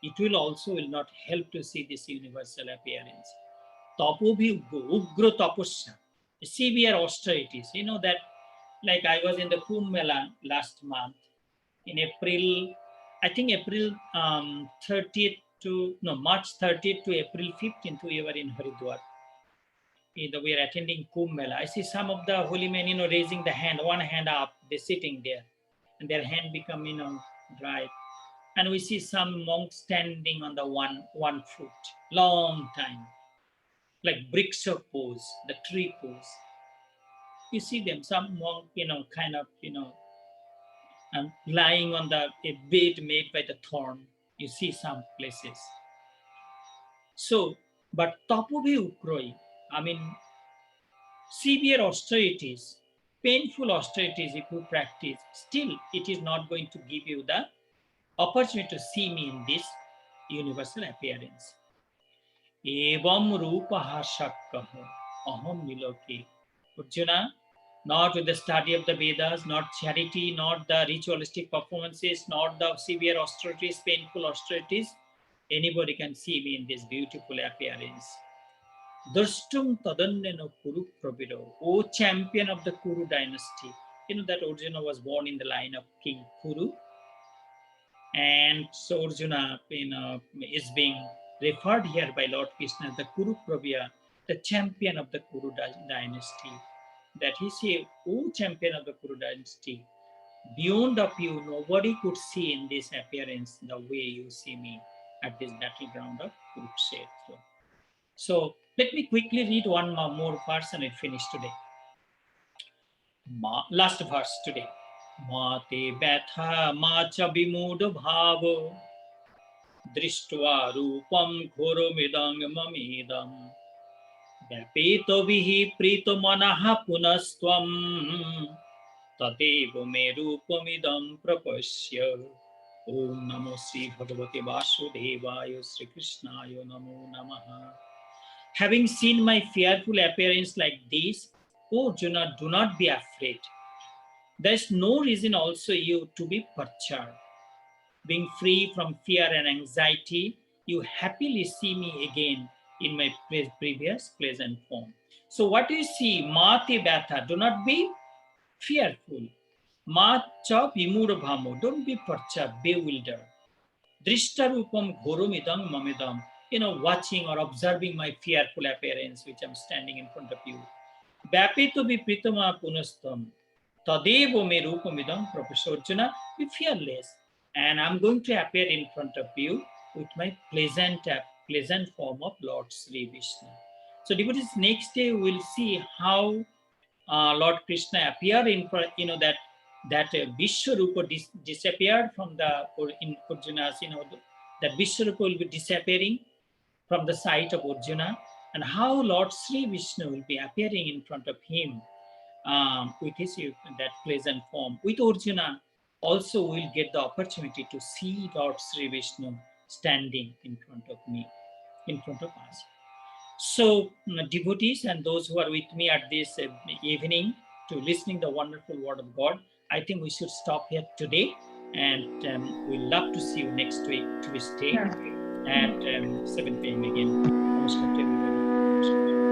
it will not help to see this universal appearance. Tapobhi ugra tapasya, severe austerities. You know that, like I was in the Kumbh Mela last month, in April, I think April 30th to, no, March 30th to April 15th, we were in Haridwar. We are attending Kumbh Mela. I see some of the holy men, raising the hand, one hand up, they're sitting there, and their hand become, dry. And we see some monks standing on the one foot, long time, like bricks of pose, the tree pose. You see them, some monk, kind of, and lying on a bed made by the thorn. You see some places. So, but tapobhi ukroi, I mean, severe austerities, painful austerities if you practice, still it is not going to give you the opportunity to see me in this universal appearance. Evam rupaha shakkaha aham niloke. Arjuna, not with the study of the Vedas, not charity, not the ritualistic performances, not the severe austerities, painful austerities, anybody can see me in this beautiful appearance. Drashtum tadannena Kuru Prabiro, O champion of the Kuru dynasty. You know that Arjuna was born in the line of King Kuru. And so Arjuna is being referred here by Lord Krishna as the Kuru Prabhya, the champion of the Kuru dynasty. That he said, O champion of the Kuru dynasty, beyond of you, nobody could see in this appearance the way you see me at this battleground of Kurukshetra. So let me quickly read one more verse and I finish today. Last verse today. Mate betha macha bimudha bhavo drishtva rupam khoromidang mamidam vyapito vihi prito manaha punastvam tadevo me rupamidam prapasya. Om namo Sri Bhagavate Vasudevaya Sri Krishnaya namo namaha. Having seen my fearful appearance like this, O Arjuna, do not be afraid. There is no reason also you to be perturbed. Being free from fear and anxiety, you happily see me again in my previous pleasant form. So what do you see? Mate batha, do not be fearful. Macha vimudabhamo, don't be perturbed, bewildered. Drishtarupam ghorumidam mamidam, watching or observing my fearful appearance, which I'm standing in front of you. Vyapito vipritama punastam, tadevo me rupamidam Professor Arjuna, be fearless. And I'm going to appear in front of you with my pleasant form of Lord Sri Vishnu. So devotees, next day we'll see how Lord Krishna appeared in front, that Vishwarupa disappeared from in Arjuna's, that Vishwarupa will be disappearing from the sight of Arjuna, and how Lord Sri Vishnu will be appearing in front of him with his that pleasant form. With Arjuna, also we'll get the opportunity to see Lord Sri Vishnu standing in front of me, in front of us. So devotees and those who are with me at this evening to listening the wonderful word of God, I think we should stop here today, and we'd love to see you next week, Tuesday at 7 p.m. again. Namaskar to everybody.